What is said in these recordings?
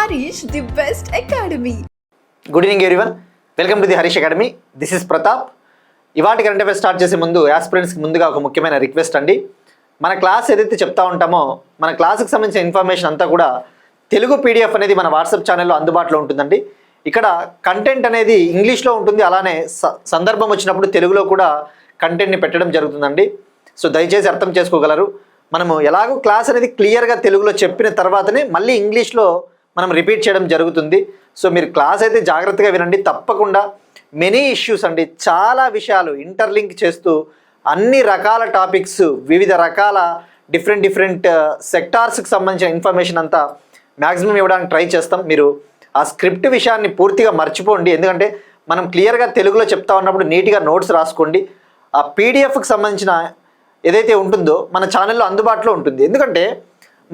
Harish, the best academy. Good evening everyone, welcome to the Harish academy. This is Pratap. ఇవాటి current affairs start చేసే ముందు యాస్పిరెంట్స్కి ముందుగా ఒక ముఖ్యమైన రిక్వెస్ట్ అండి. మన క్లాస్ ఏదైతే చెప్తా ఉంటామో మన క్లాస్కి సంబంధించిన ఇన్ఫర్మేషన్ అంతా కూడా తెలుగు పీడిఎఫ్ అనేది మన వాట్సాప్ ఛానల్లో అందుబాటులో ఉంటుందండి. ఇక్కడ కంటెంట్ అనేది ఇంగ్లీష్లో ఉంటుంది, అలానే సందర్భం వచ్చినప్పుడు తెలుగులో కూడా కంటెంట్ని పెట్టడం జరుగుతుందండి. సో దయచేసి అర్థం చేసుకోగలరు. మనము ఎలాగో క్లాస్ అనేది క్లియర్గా తెలుగులో చెప్పిన తర్వాతనే మళ్ళీ ఇంగ్లీష్లో మనం రిపీట్ చేయడం జరుగుతుంది. సో మీరు క్లాస్ అయితే జాగ్రత్తగా వినండి. తప్పకుండా మెనీ ఇష్యూస్ అండి, చాలా విషయాలు ఇంటర్లింక్ చేస్తూ అన్ని రకాల టాపిక్స్, వివిధ రకాల డిఫరెంట్ సెక్టార్స్కి సంబంధించిన ఇన్ఫర్మేషన్ అంతా మ్యాక్సిమం ఇవ్వడానికి ట్రై చేస్తాం. మీరు ఆ స్క్రిప్ట్ విషయాన్ని పూర్తిగా మర్చిపోండి, ఎందుకంటే మనం క్లియర్గా తెలుగులో చెప్తా ఉన్నప్పుడు నీట్గా నోట్స్ రాసుకోండి. ఆ పీడిఎఫ్కి సంబంధించిన ఏదైతే ఉంటుందో మన ఛానల్లో అందుబాటులో ఉంటుంది. ఎందుకంటే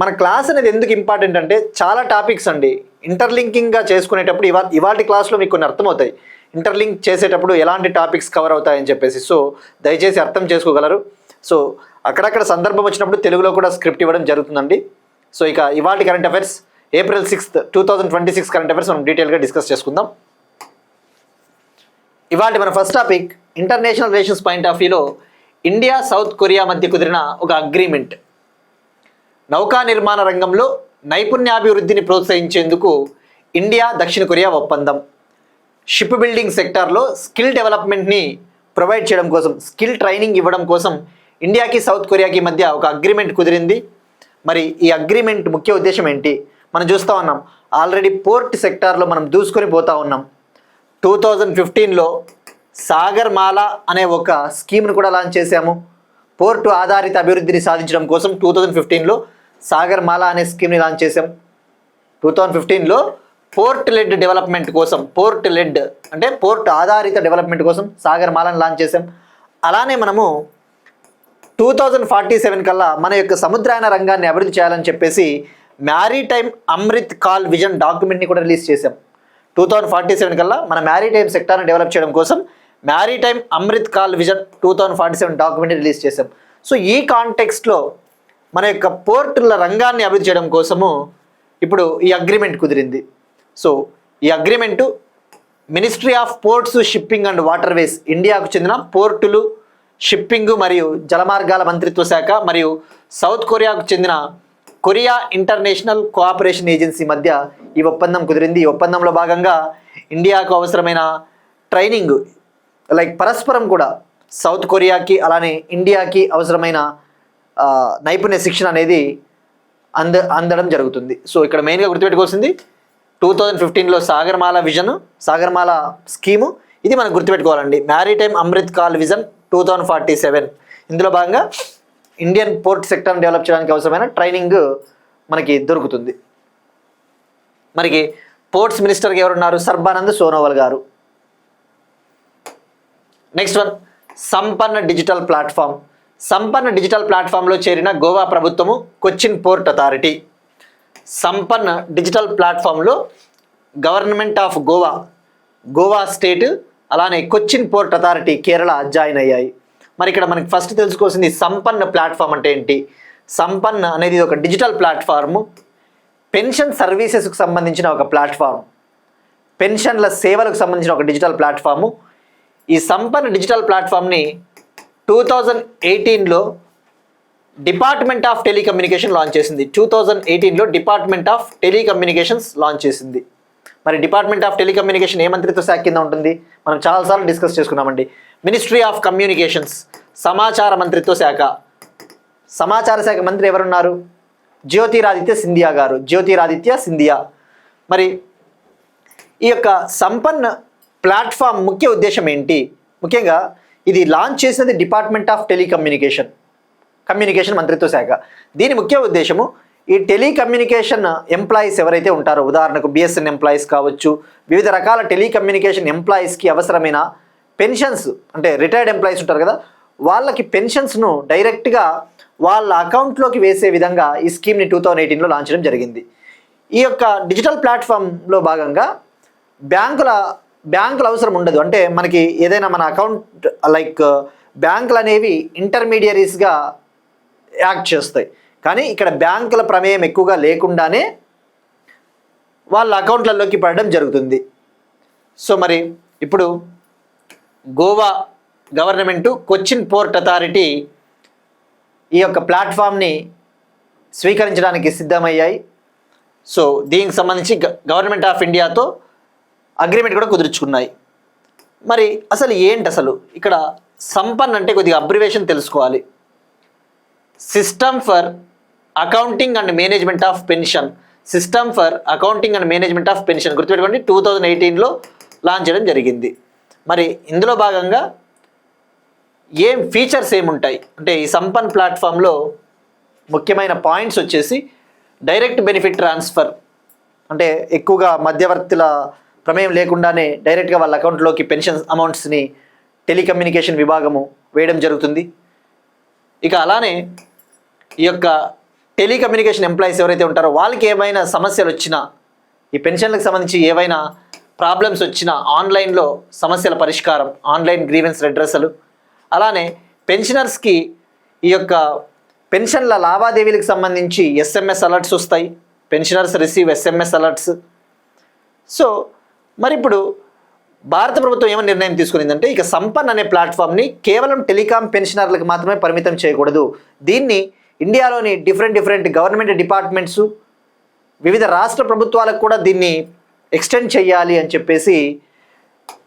మన క్లాస్ అనేది ఎందుకు ఇంపార్టెంట్ అంటే చాలా టాపిక్స్ అండి ఇంటర్లింకింగ్గా చేసుకునేటప్పుడు ఇవాటి క్లాస్లో మీకు కొన్ని అర్థమవుతాయి. ఇంటర్లింక్ చేసేటప్పుడు ఎలాంటి టాపిక్స్ కవర్ అవుతాయని చెప్పేసి. సో దయచేసి అర్థం చేసుకోగలరు. సో అక్కడక్కడ సందర్భం వచ్చినప్పుడు తెలుగులో కూడా స్క్రిప్ట్ ఇవ్వడం జరుగుతుందండి. సో ఇక ఇవాటి current affairs April 6th, 2026 current affairs మనం డీటెయిల్గా డిస్కస్ చేసుకుందాం. ఇవాటి మన first topic international relations point of వ్యూలో ఇండియా సౌత్ కొరియా మధ్య కుదిరిన ఒక అగ్రిమెంట్. నౌకా నిర్మాణ రంగంలో నైపుణ్యాభివృద్ధిని ప్రోత్సహించేందుకు ఇండియా దక్షిణ కొరియా ఒప్పందం. షిప్ బిల్డింగ్ సెక్టార్లో స్కిల్ డెవలప్మెంట్ని ప్రొవైడ్ చేయడం కోసం, స్కిల్ ట్రైనింగ్ ఇవ్వడం కోసం ఇండియాకి సౌత్ కొరియాకి మధ్య ఒక అగ్రిమెంట్ కుదిరింది. మరి ఈ అగ్రిమెంట్ ముఖ్య ఉద్దేశం ఏంటి? మనం చూస్తూ ఉన్నాం, ఆల్రెడీ పోర్ట్ సెక్టార్లో మనం దూసుకొని పోతూ ఉన్నాం. 2015లో సాగర్ మాలా అనే ఒక స్కీమ్ను కూడా లాంచ్ చేశాము. పోర్టు ఆధారిత అభివృద్ధిని సాధించడం కోసం 2015లో సాగర్ మాలా అనే స్కీమ్ని లాంచ్ చేశాం. 2015లో పోర్ట్ లెడ్ డెవలప్మెంట్ కోసం, పోర్ట్ లెడ్ అంటే పోర్ట్ ఆధారిత డెవలప్మెంట్ కోసం సాగర్ మాలాని లాంచ్ చేశాం. అలానే మనము 2047 కల్లా మన యొక్క సముద్రయాన రంగాన్ని అభివృద్ధి చేయాలని చెప్పేసి మ్యారీటైమ్ అమృత్ కాల్ విజన్ డాక్యుమెంట్ని కూడా రిలీజ్ చేశాం. 2047 కల్లా మన మ్యారీటైమ్ సెక్టార్ని డెవలప్ చేయడం కోసం మ్యారీటైమ్ అమృత్ కాల్ విజన్ 2047 డాక్యుమెంట్ని రిలీజ్ చేశాం. సో ఈ కాంటెక్స్ట్లో మన యొక్క పోర్టుల రంగాన్ని అభివృద్ధి చేయడం కోసము ఇప్పుడు ఈ అగ్రిమెంట్ కుదిరింది. సో ఈ agreement ministry of ports, shipping and waterways, ఇండియాకు చెందిన పోర్టులు, షిప్పింగ్ మరియు జలమార్గాల మంత్రిత్వ శాఖ మరియు సౌత్ కొరియాకు చెందిన కొరియా ఇంటర్నేషనల్ కోఆపరేషన్ ఏజెన్సీ మధ్య ఈ ఒప్పందం కుదిరింది. ఈ ఒప్పందంలో భాగంగా ఇండియాకు అవసరమైన ట్రైనింగ్, లైక్ పరస్పరం కూడా సౌత్ కొరియాకి అలానే ఇండియాకి అవసరమైన నైపుణ్య శిక్షణ అనేది అందడం జరుగుతుంది. సో ఇక్కడ మెయిన్గా గుర్తుపెట్టుకోవాల్సింది 2015లో సాగర్మాల విజన్, సాగర్మాల స్కీము, ఇది మనం గుర్తుపెట్టుకోవాలండి. మ్యారీటైమ్ అమృత్ కాల్ విజన్ 2047, ఇందులో భాగంగా ఇండియన్ పోర్ట్ సెక్టర్ని డెవలప్ చేయడానికి అవసరమైన ట్రైనింగ్ మనకి దొరుకుతుంది. మనకి పోర్ట్స్ మినిస్టర్గా ఎవరున్నారు? సర్బానంద్ సోనోవాల్ గారు. నెక్స్ట్ వన్, సంపన్న డిజిటల్ ప్లాట్ఫామ్. సంపన్న డిజిటల్ ప్లాట్ఫామ్లో చేరిన గోవా ప్రభుత్వము, కొచ్చిన్ పోర్ట్ అథారిటీ. సంపన్న డిజిటల్ ప్లాట్ఫామ్లో గవర్నమెంట్ ఆఫ్ గోవా స్టేట్, అలానే Cochin port authority Kerala join అయ్యాయి. మరి ఇక్కడ మనకి ఫస్ట్ తెలుసుకోవాల్సింది సంపన్న ప్లాట్ఫామ్ అంటే ఏంటి? సంపన్న అనేది ఒక డిజిటల్ ప్లాట్ఫామ్, పెన్షన్ సర్వీసెస్కు సంబంధించిన ఒక ప్లాట్ఫామ్, పెన్షన్ల సేవలకు సంబంధించిన ఒక డిజిటల్ ప్లాట్ఫాము. ఈ సంపన్న డిజిటల్ ప్లాట్ఫామ్ని 2018లో డిపార్ట్మెంట్ ఆఫ్ టెలికమ్యూనికేషన్ లాంచ్ చేసింది. 2018లో డిపార్ట్మెంట్ ఆఫ్ టెలికమ్యూనికేషన్స్ లాంచ్ చేసింది. మరి డిపార్ట్మెంట్ ఆఫ్ టెలికమ్యూనికేషన్ ఏ మంత్రిత్వ శాఖ కింద ఉంటుంది? మనం చాలాసార్లు డిస్కస్ చేసుకున్నామండి. మినిస్ట్రీ ఆఫ్ కమ్యూనికేషన్స్, సమాచార మంత్రిత్వ శాఖ. సమాచార శాఖ మంత్రి ఎవరున్నారు? జ్యోతిరాదిత్య సింధియా గారు, జ్యోతిరాదిత్య సింధియా. మరి ఈ యొక్క సంపన్న ప్లాట్ఫామ్ ముఖ్య ఉద్దేశం ఏంటి? ముఖ్యంగా ఇది లాంచ్ చేసినది డిపార్ట్మెంట్ ఆఫ్ కమ్యూనికేషన్ మంత్రిత్వ శాఖ. దీని ముఖ్య ఉద్దేశము ఈ టెలికమ్యూనికేషన్ ఎంప్లాయీస్ ఎవరైతే ఉంటారో, ఉదాహరణకు బిఎస్ఎన్ ఎంప్లాయీస్ కావచ్చు, వివిధ రకాల టెలికమ్యూనికేషన్ ఎంప్లాయీస్కి అవసరమైన పెన్షన్స్, అంటే రిటైర్డ్ ఎంప్లాయీస్ ఉంటారు కదా, వాళ్ళకి పెన్షన్స్ను డైరెక్ట్గా వాళ్ళ అకౌంట్లోకి వేసే విధంగా ఈ స్కీమ్ని 2018లో లాంచ్ చేయడం జరిగింది. ఈ యొక్క డిజిటల్ ప్లాట్ఫామ్లో భాగంగా బ్యాంకుల అవసరం ఉండదు. అంటే మనకి ఏదైనా మన అకౌంట్, లైక్ బ్యాంకులు అనేవి ఇంటర్మీడియరీస్గా యాక్ట్ చేస్తాయి. కానీ ఇక్కడ బ్యాంకుల ప్రమేయం ఎక్కువగా లేకుండానే వాళ్ళ అకౌంట్లలోకి పడడం జరుగుతుంది. సో మరి ఇప్పుడు Goa government, Cochin port authority ఈ యొక్క ప్లాట్ఫామ్ని స్వీకరించడానికి సిద్ధమయ్యాయి. సో దీనికి సంబంధించి గవర్నమెంట్ ఆఫ్ ఇండియాతో అగ్రిమెంట్ కూడా కుదుర్చుకున్నాయి. మరి అసలు ఏంటి అసలు ఇక్కడ సంపన్ అంటే కొద్దిగా అబ్రివేషన్ తెలుసుకోవాలి. System for accounting and management of pension. System for accounting and management of pension గుర్తుపెట్టుకోండి, 2018లో లాంచ్ చేయడం జరిగింది. మరి ఇందులో భాగంగా ఏం ఫీచర్స్ ఏముంటాయి అంటే ఈ సంపన్ ప్లాట్ఫామ్లో ముఖ్యమైన పాయింట్స్ వచ్చేసి డైరెక్ట్ బెనిఫిట్ ట్రాన్స్ఫర్, అంటే ఎక్కువగా మధ్యవర్తుల ప్రమేయం లేకుండానే డైరెక్ట్గా వాళ్ళ అకౌంట్లోకి పెన్షన్ అమౌంట్స్ని టెలికమ్యూనికేషన్ విభాగము వేయడం జరుగుతుంది. ఇక అలానే ఈ యొక్క టెలికమ్యూనికేషన్ ఎంప్లాయీస్ ఎవరైతే ఉంటారో వాళ్ళకి ఏమైనా సమస్యలు వచ్చినా, ఈ పెన్షన్లకు సంబంధించి ఏవైనా ప్రాబ్లమ్స్ వచ్చినా ఆన్లైన్లో సమస్యల పరిష్కారం, ఆన్లైన్ గ్రీవెన్స్ రెడ్రెసలు, అలానే పెన్షనర్స్కి ఈ యొక్క పెన్షన్ల లావాదేవీలకు సంబంధించి SMS అలర్ట్స్ వస్తాయి. Pensioners receive SMS alerts. So మరి ఇప్పుడు భారత ప్రభుత్వం ఏమైనా నిర్ణయం తీసుకునిందంటే ఇక సంపన్ అనే ప్లాట్ఫామ్ని కేవలం టెలికాం పెన్షనర్లకు మాత్రమే పరిమితం చేయకూడదు. దీన్ని ఇండియాలోని డిఫరెంట్ గవర్నమెంట్ డిపార్ట్మెంట్స్, వివిధ రాష్ట్ర ప్రభుత్వాలకు కూడా దీన్ని ఎక్స్టెండ్ చేయాలి అని చెప్పేసి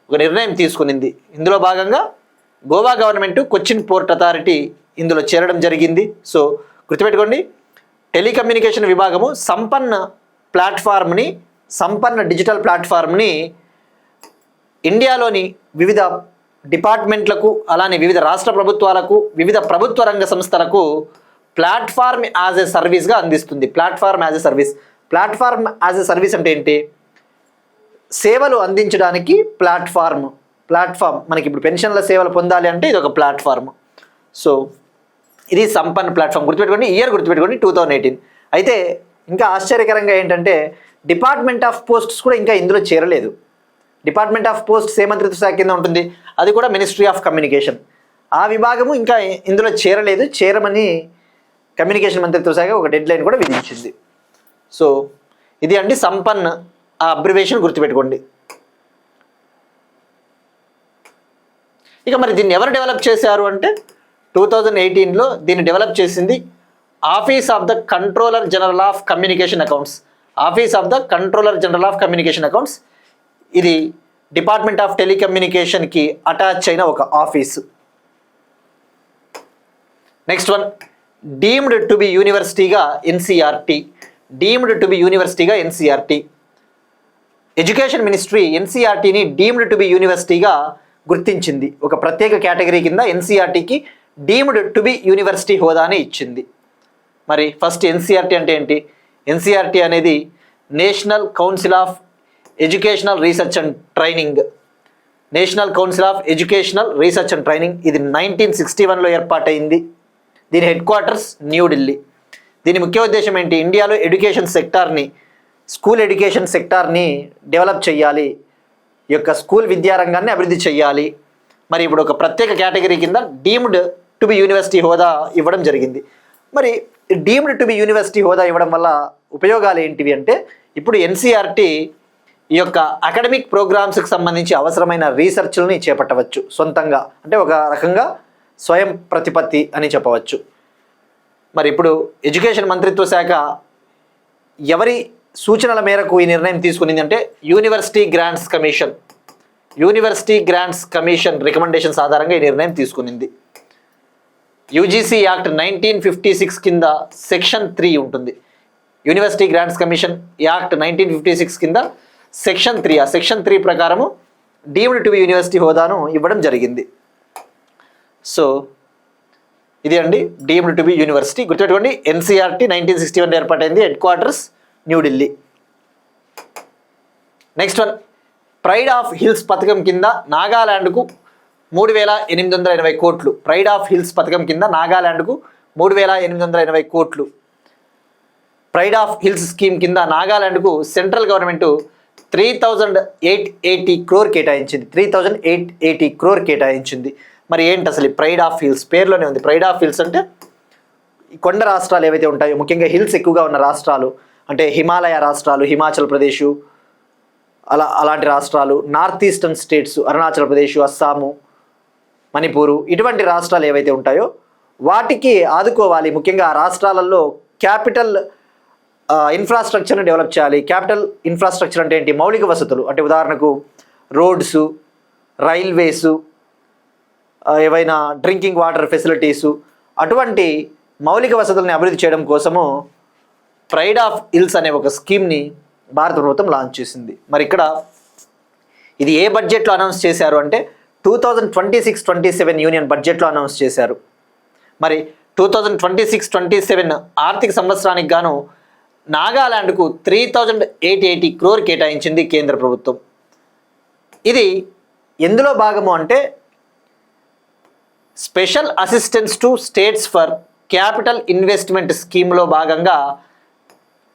ఒక నిర్ణయం తీసుకునింది. ఇందులో భాగంగా Goa government, Cochin port authority ఇందులో చేరడం జరిగింది. సో గుర్తుపెట్టుకోండి, టెలికమ్యూనికేషన్ విభాగము సంపన్న డిజిటల్ ప్లాట్ఫామ్ని ఇండియాలోని వివిధ డిపార్ట్మెంట్లకు, అలానే వివిధ రాష్ట్ర ప్రభుత్వాలకు, వివిధ ప్రభుత్వ రంగ సంస్థలకు ప్లాట్ఫామ్ యాజ్ ఎ సర్వీస్గా అందిస్తుంది. ప్లాట్ఫామ్ యాజ్ ఎ సర్వీస్ అంటే ఏంటి? సేవలు అందించడానికి ప్లాట్ఫామ్. మనకి ఇప్పుడు పెన్షన్ల సేవలు పొందాలి అంటే ఇది ఒక ప్లాట్ఫామ్. సో ఇది సంపన్ ప్లాట్ఫామ్. గుర్తుపెట్టుకోండి, ఇయర్ గుర్తుపెట్టుకోండి 2018. అయితే ఇంకా ఆశ్చర్యకరంగా ఏంటంటే డిపార్ట్మెంట్ ఆఫ్ పోస్ట్స్ కూడా ఇంకా ఇందులో చేరలేదు. డిపార్ట్మెంట్ ఆఫ్ పోస్ట్స్ ఏ మంత్రిత్వ శాఖ కింద ఉంటుంది? అది కూడా మినిస్ట్రీ ఆఫ్ కమ్యూనికేషన్. ఆ విభాగము ఇంకా ఇందులో చేరలేదు. చేరమని కమ్యూనికేషన్ మంత్రిత్వ శాఖ ఒక డెడ్ లైన్ కూడా విధించింది. సో ఇది అండి సంపన్, ఆ అబ్రివేషన్ గుర్తుపెట్టుకోండి. ఇక మరి దీన్ని ఎవరు డెవలప్ చేశారు అంటే 2018లో దీన్ని డెవలప్ చేసింది office of the controller general of communication accounts. Office of the controller general of communication accounts ఇది డిపార్ట్మెంట్ ఆఫ్ టెలికమ్యూనికేషన్కి అటాచ్ అయిన ఒక office. Next one, deemed to be యూనివర్సిటీగా ఎన్సీఆర్టీ. డీమ్డ్ టు బి యూనివర్సిటీగా ఎన్సీఆర్టీ. ఎడ్యుకేషన్ మినిస్ట్రీ ఎన్సీఆర్టీని deemed to be యూనివర్సిటీగా గుర్తించింది. ఒక ప్రత్యేక కేటగిరీ కింద ఎన్సీఆర్టీకి డీమ్డ్ టు బి యూనివర్సిటీ హోదాని ఇచ్చింది. మరి ఫస్ట్ ఎన్సీఆర్టీ అంటే ఏంటి? ఎన్సీఆర్టీ అనేది national council of educational research and training. National council of educational research and training ఇది 1961లో ఏర్పాటైంది. దీని హెడ్ క్వార్టర్స్ న్యూఢిల్లీ. దీని ముఖ్య ఉద్దేశం ఏంటి? ఇండియాలో ఎడ్యుకేషన్ సెక్టార్ని, స్కూల్ ఎడ్యుకేషన్ సెక్టార్ని డెవలప్ చేయాలి, ఈ యొక్క స్కూల్ విద్యారంగాన్ని అభివృద్ధి చేయాలి. మరి ఇప్పుడు ఒక ప్రత్యేక కేటగిరీ కింద డీమ్డ్ టు బి యూనివర్సిటీ హోదా ఇవ్వడం జరిగింది. మరి డీమ్డ్ టు బి యూనివర్సిటీ హోదా ఇవ్వడం వల్ల ఉపయోగాలు ఏంటివి అంటే ఇప్పుడు ఎన్సీఆర్టీ ఈ యొక్క అకాడమిక్ ప్రోగ్రామ్స్కి సంబంధించి అవసరమైన రీసెర్చ్లని చేపట్టవచ్చు సొంతంగా, అంటే ఒక రకంగా స్వయం ప్రతిపత్తి అని చెప్పవచ్చు. మరి ఇప్పుడు ఎడ్యుకేషన్ మంత్రిత్వ శాఖ ఎవరి సూచనల మేరకు ఈ నిర్ణయం తీసుకునింది అంటే యూనివర్సిటీ గ్రాంట్స్ కమిషన్ రికమెండేషన్స్ ఆధారంగా ఈ నిర్ణయం తీసుకునింది. యూజీసీ యాక్ట్ 1956 కింద సెక్షన్ 3 ఉంటుంది. యూనివర్సిటీ గ్రాంట్స్ కమిషన్ యాక్ట్ 1956 కింద సెక్షన్ 3, ఆ సెక్షన్ 3 ప్రకారము డీమ్డ్ టు బి యూనివర్సిటీ హోదాను ఇవ్వడం జరిగింది. సో ఇది అండి డీమ్డ్ టు బి యూనివర్సిటీ. గుర్తుపెట్టుకోండి, ఎన్సీఆర్టీ 1961 ఏర్పాటైంది, head quarters New Delhi. Next one, pride of hills పథకం కింద నాగాల్యాండ్కు 3,880 కోట్లు. ప్రైడ్ ఆఫ్ హిల్స్ పథకం కింద నాగాల్యాండ్కు 3,880 కోట్లు. ప్రైడ్ ఆఫ్ హిల్స్ స్కీమ్ కింద నాగాల్యాండ్కు సెంట్రల్ గవర్నమెంట్ 3,880 క్రోర్ కేటాయించింది. 3,880 క్రోర్ కేటాయించింది. మరి ఏంటి అసలు ఈ ప్రైడ్ ఆఫ్ హిల్స్? పేరులోనే ఉంది. ప్రైడ్ ఆఫ్ హిల్స్ అంటే ఈ కొండ రాష్ట్రాలు ఏవైతే ఉంటాయో, ముఖ్యంగా హిల్స్ ఎక్కువగా ఉన్న రాష్ట్రాలు అంటే హిమాలయ రాష్ట్రాలు, హిమాచల్ ప్రదేశ్, అలాంటి రాష్ట్రాలు, north eastern states, Arunachal Pradesh, Assam, Manipur, ఇటువంటి రాష్ట్రాలు ఏవైతే ఉంటాయో వాటికి ఆదుకోవాలి. ముఖ్యంగా ఆ రాష్ట్రాలలో క్యాపిటల్ ఇన్ఫ్రాస్ట్రక్చర్ని డెవలప్ చేయాలి. క్యాపిటల్ ఇన్ఫ్రాస్ట్రక్చర్ అంటే ఏంటి? మౌలిక వసతులు. అంటే ఉదాహరణకు రోడ్సు, రైల్వేసు, ఏవైనా డ్రింకింగ్ వాటర్ ఫెసిలిటీసు, అటువంటి మౌలిక వసతుల్ని అభివృద్ధి చేయడం కోసము ప్రైడ్ ఆఫ్ హిల్స్ అనే ఒక స్కీమ్ని భారత ప్రభుత్వం లాంచ్ చేసింది. మరి ఇక్కడ ఇది ఏ బడ్జెట్లో అనౌన్స్ చేశారు అంటే 2026-27 యూనియన్ బడ్జెట్లో అనౌన్స్ చేశారు. మరి 2026-27 ఆర్థిక సంవత్సరానికి గాను నాగాల్యాండ్కు 3,880 crore కేటాయించింది కేంద్ర ప్రభుత్వం. ఇది ఎందులో భాగము అంటే special assistance to states for capital investment స్కీమ్లో భాగంగా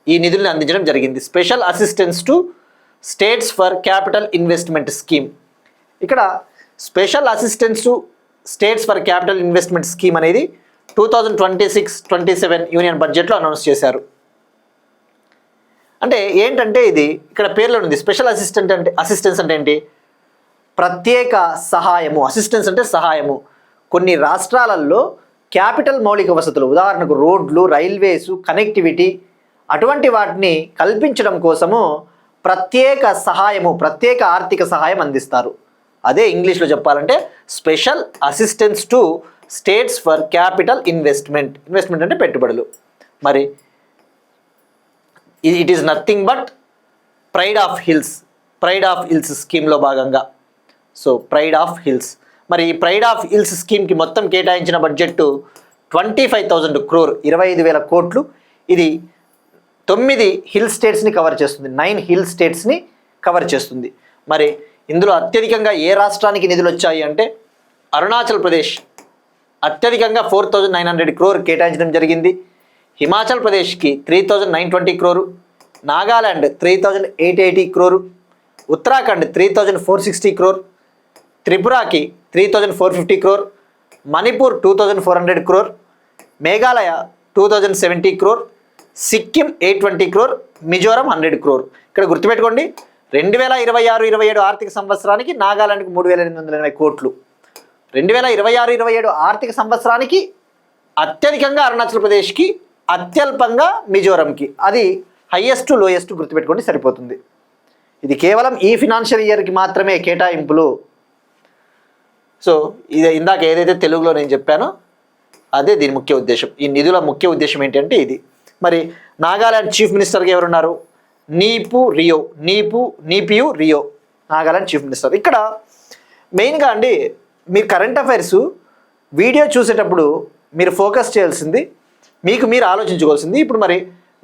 ఈ నిధులను అందించడం జరిగింది. Special assistance to states for capital investment scheme. ఇక్కడ special assistance to states for capital investment scheme అనేది 2026-27 యూనియన్ బడ్జెట్లో అనౌన్స్ చేశారు. అంటే ఏంటంటే ఇది ఇక్కడ పేర్లో ఉంది. స్పెషల్ అసిస్టెన్స్ అంటే ఏంటి? ప్రత్యేక సహాయము. అసిస్టెన్స్ అంటే సహాయము. కొన్ని రాష్ట్రాలలో క్యాపిటల్ మౌలిక వసతులు, ఉదాహరణకు రోడ్లు, రైల్వేసు, కనెక్టివిటీ, అటువంటి వాటిని కల్పించడం కోసము ప్రత్యేక సహాయము, ప్రత్యేక ఆర్థిక సహాయం అందిస్తారు. అదే ఇంగ్లీష్లో చెప్పాలంటే special assistance to states for capital investment. Investment అంటే పెట్టుబడులు. మరి it is nothing but pride of hills స్కీమ్లో భాగంగా. So pride of hills. మరి ఈ ప్రైడ్ ఆఫ్ హిల్స్ స్కీమ్కి మొత్తం కేటాయించిన బడ్జెట్ 25,000 crore, 25,000 కోట్లు. ఇది 9 హిల్ స్టేట్స్ని కవర్ చేస్తుంది. 9 హిల్ స్టేట్స్ని కవర్ చేస్తుంది. మరి ఇందులో అత్యధికంగా ఏ రాష్ట్రానికి నిధులు వచ్చాయి అంటే అరుణాచల్ ప్రదేశ్ అత్యధికంగా 4,900 crore కేటాయించడం జరిగింది. Himachal ప్రదేశ్కి 3,920 crore, Nagaland 3,880 crore, Uttarakhand 3,460 crore, త్రిపురకి 3,450 crore, Manipur 2,400 crore, Meghalaya 2,070 crore, Sikkim 820 crore, Mizoram 100 crore. ఇక్కడ గుర్తుపెట్టుకోండి, 2026-27 ఆర్థిక సంవత్సరానికి నాగాలాండ్కి 3,880 కోట్లు, 2026-27 ఆర్థిక సంవత్సరానికి అత్యధికంగా అరుణాచల్ ప్రదేశ్కి, అత్యల్పంగా మిజోరంకి. అది హైయెస్ట్ లోయెస్ట్ గుర్తుపెట్టుకోండి సరిపోతుంది. ఇది కేవలం ఈ ఫినాన్షియల్ ఇయర్కి మాత్రమే కేటాయింపులు. సో ఇది ఇందాక ఏదైతే తెలుగులో నేను చెప్పానో అదే దీని ముఖ్య ఉద్దేశం. ఈ నిధుల ముఖ్య ఉద్దేశం ఏంటంటే ఇది. మరి నాగాలాండ్ చీఫ్ మినిస్టర్గా ఎవరున్నారు? నీపియు రియో నాగాలాండ్ చీఫ్ మినిస్టర్. ఇక్కడ మెయిన్గా అండి మీరు కరెంట్ అఫైర్స్ వీడియో చూసేటప్పుడు మీరు ఫోకస్ చేయాల్సింది, మీకు మీరు ఆలోచించుకోవాల్సింది, ఇప్పుడు మరి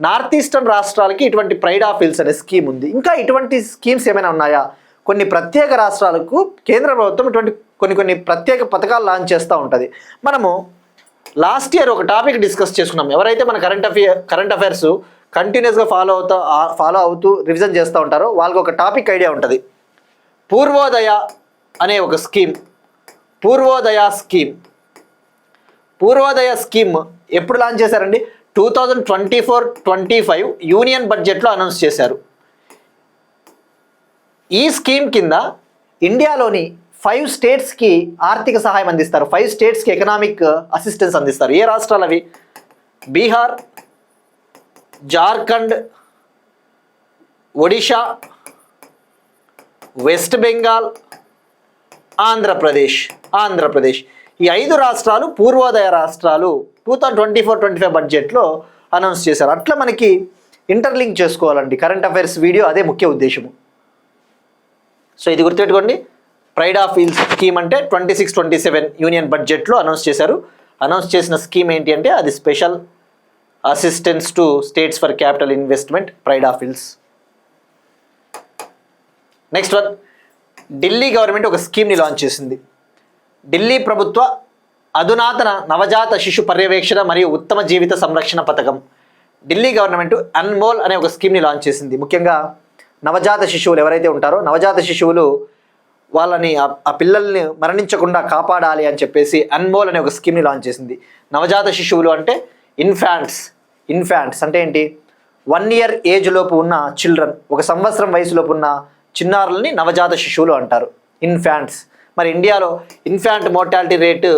నార్త్ ఈస్టర్న్ రాష్ట్రాలకి ఇటువంటి ప్రైడ్ ఆఫ్ హిల్స్ అనే స్కీమ్ ఉంది. ఇంకా ఇటువంటి స్కీమ్స్ ఏమైనా ఉన్నాయా? కొన్ని ప్రత్యేక రాష్ట్రాలకు కేంద్ర ప్రభుత్వం ఇటువంటి కొన్ని ప్రత్యేక పథకాలు లాంచ్ చేస్తూ ఉంటుంది. మనము లాస్ట్ ఇయర్ ఒక టాపిక్ డిస్కస్ చేసుకున్నాం. ఎవరైతే మన కరెంట్ అఫైర్స్ కంటిన్యూస్గా ఫాలో అవుతూ రివిజన్ చేస్తూ ఉంటారో వాళ్ళకి ఒక టాపిక్ ఐడియా ఉంటుంది. పూర్వోదయ అనే ఒక స్కీమ్. పూర్వోదయ స్కీమ్ ఎప్పుడు లాంచ్ చేశారండి? 2024-25 యూనియన్ బడ్జెట్లో అనౌన్స్ చేశారు. ఈ స్కీమ్ కింద ఇండియాలోని 5 స్టేట్స్కి ఆర్థిక సహాయం అందిస్తారు. 5 స్టేట్స్కి ఎకనామిక్ అసిస్టెన్స్ అందిస్తారు. ఏ రాష్ట్రాలు అవి? బీహార్, జార్ఖండ్, ఒడిషా, వెస్ట్ బెంగాల్, ఆంధ్రప్రదేశ్. ఈ 5 రాష్ట్రాలు పూర్వోదయ రాష్ట్రాలు 2024-25 బడ్జెట్లో అనౌన్స్ చేశారు. అట్లా మనకి ఇంటర్లింక్ చేసుకోవాలండి కరెంట్ అఫైర్స్ వీడియో, అదే ముఖ్య ఉద్దేశము. సో ఇది గుర్తుపెట్టుకోండి. ప్రైడ్ ఆఫ్ హిల్స్ స్కీమ్ అంటే 26-27 యూనియన్ బడ్జెట్లో అనౌన్స్ చేశారు. అనౌన్స్ చేసిన స్కీమ్ ఏంటి అంటే అది special assistance to states for capital investment, pride of hills. Next one, Delhi government ఒక స్కీమ్ని లాంచ్ చేసింది. ఢిల్లీ ప్రభుత్వ అధునాతన నవజాత శిశు పర్యవేక్షణ మరియు ఉత్తమ జీవిత సంరక్షణ పథకం. ఢిల్లీ గవర్నమెంట్ అన్మోల్ అనే ఒక స్కీమ్ని లాంచ్ చేసింది. ముఖ్యంగా నవజాత శిశువులు ఎవరైతే ఉంటారో నవజాత శిశువులు వాళ్ళని ఆ పిల్లల్ని మరణించకుండా కాపాడాలి అని చెప్పేసి అన్మోల్ అనే ఒక స్కీమ్ని లాంచ్ చేసింది. నవజాత శిశువులు అంటే ఇన్ఫాంట్స్ అంటే ఏంటి? 1 year ఏజ్ లోపు ఉన్న చిల్డ్రన్, 1 సంవత్సరం వయసులోపు ఉన్న చిన్నారులని నవజాత శిశువులు అంటారు, ఇన్ఫాంట్స్. మరి ఇండియాలో ఇన్ఫాంట్ మోర్టాలిటీ రేటు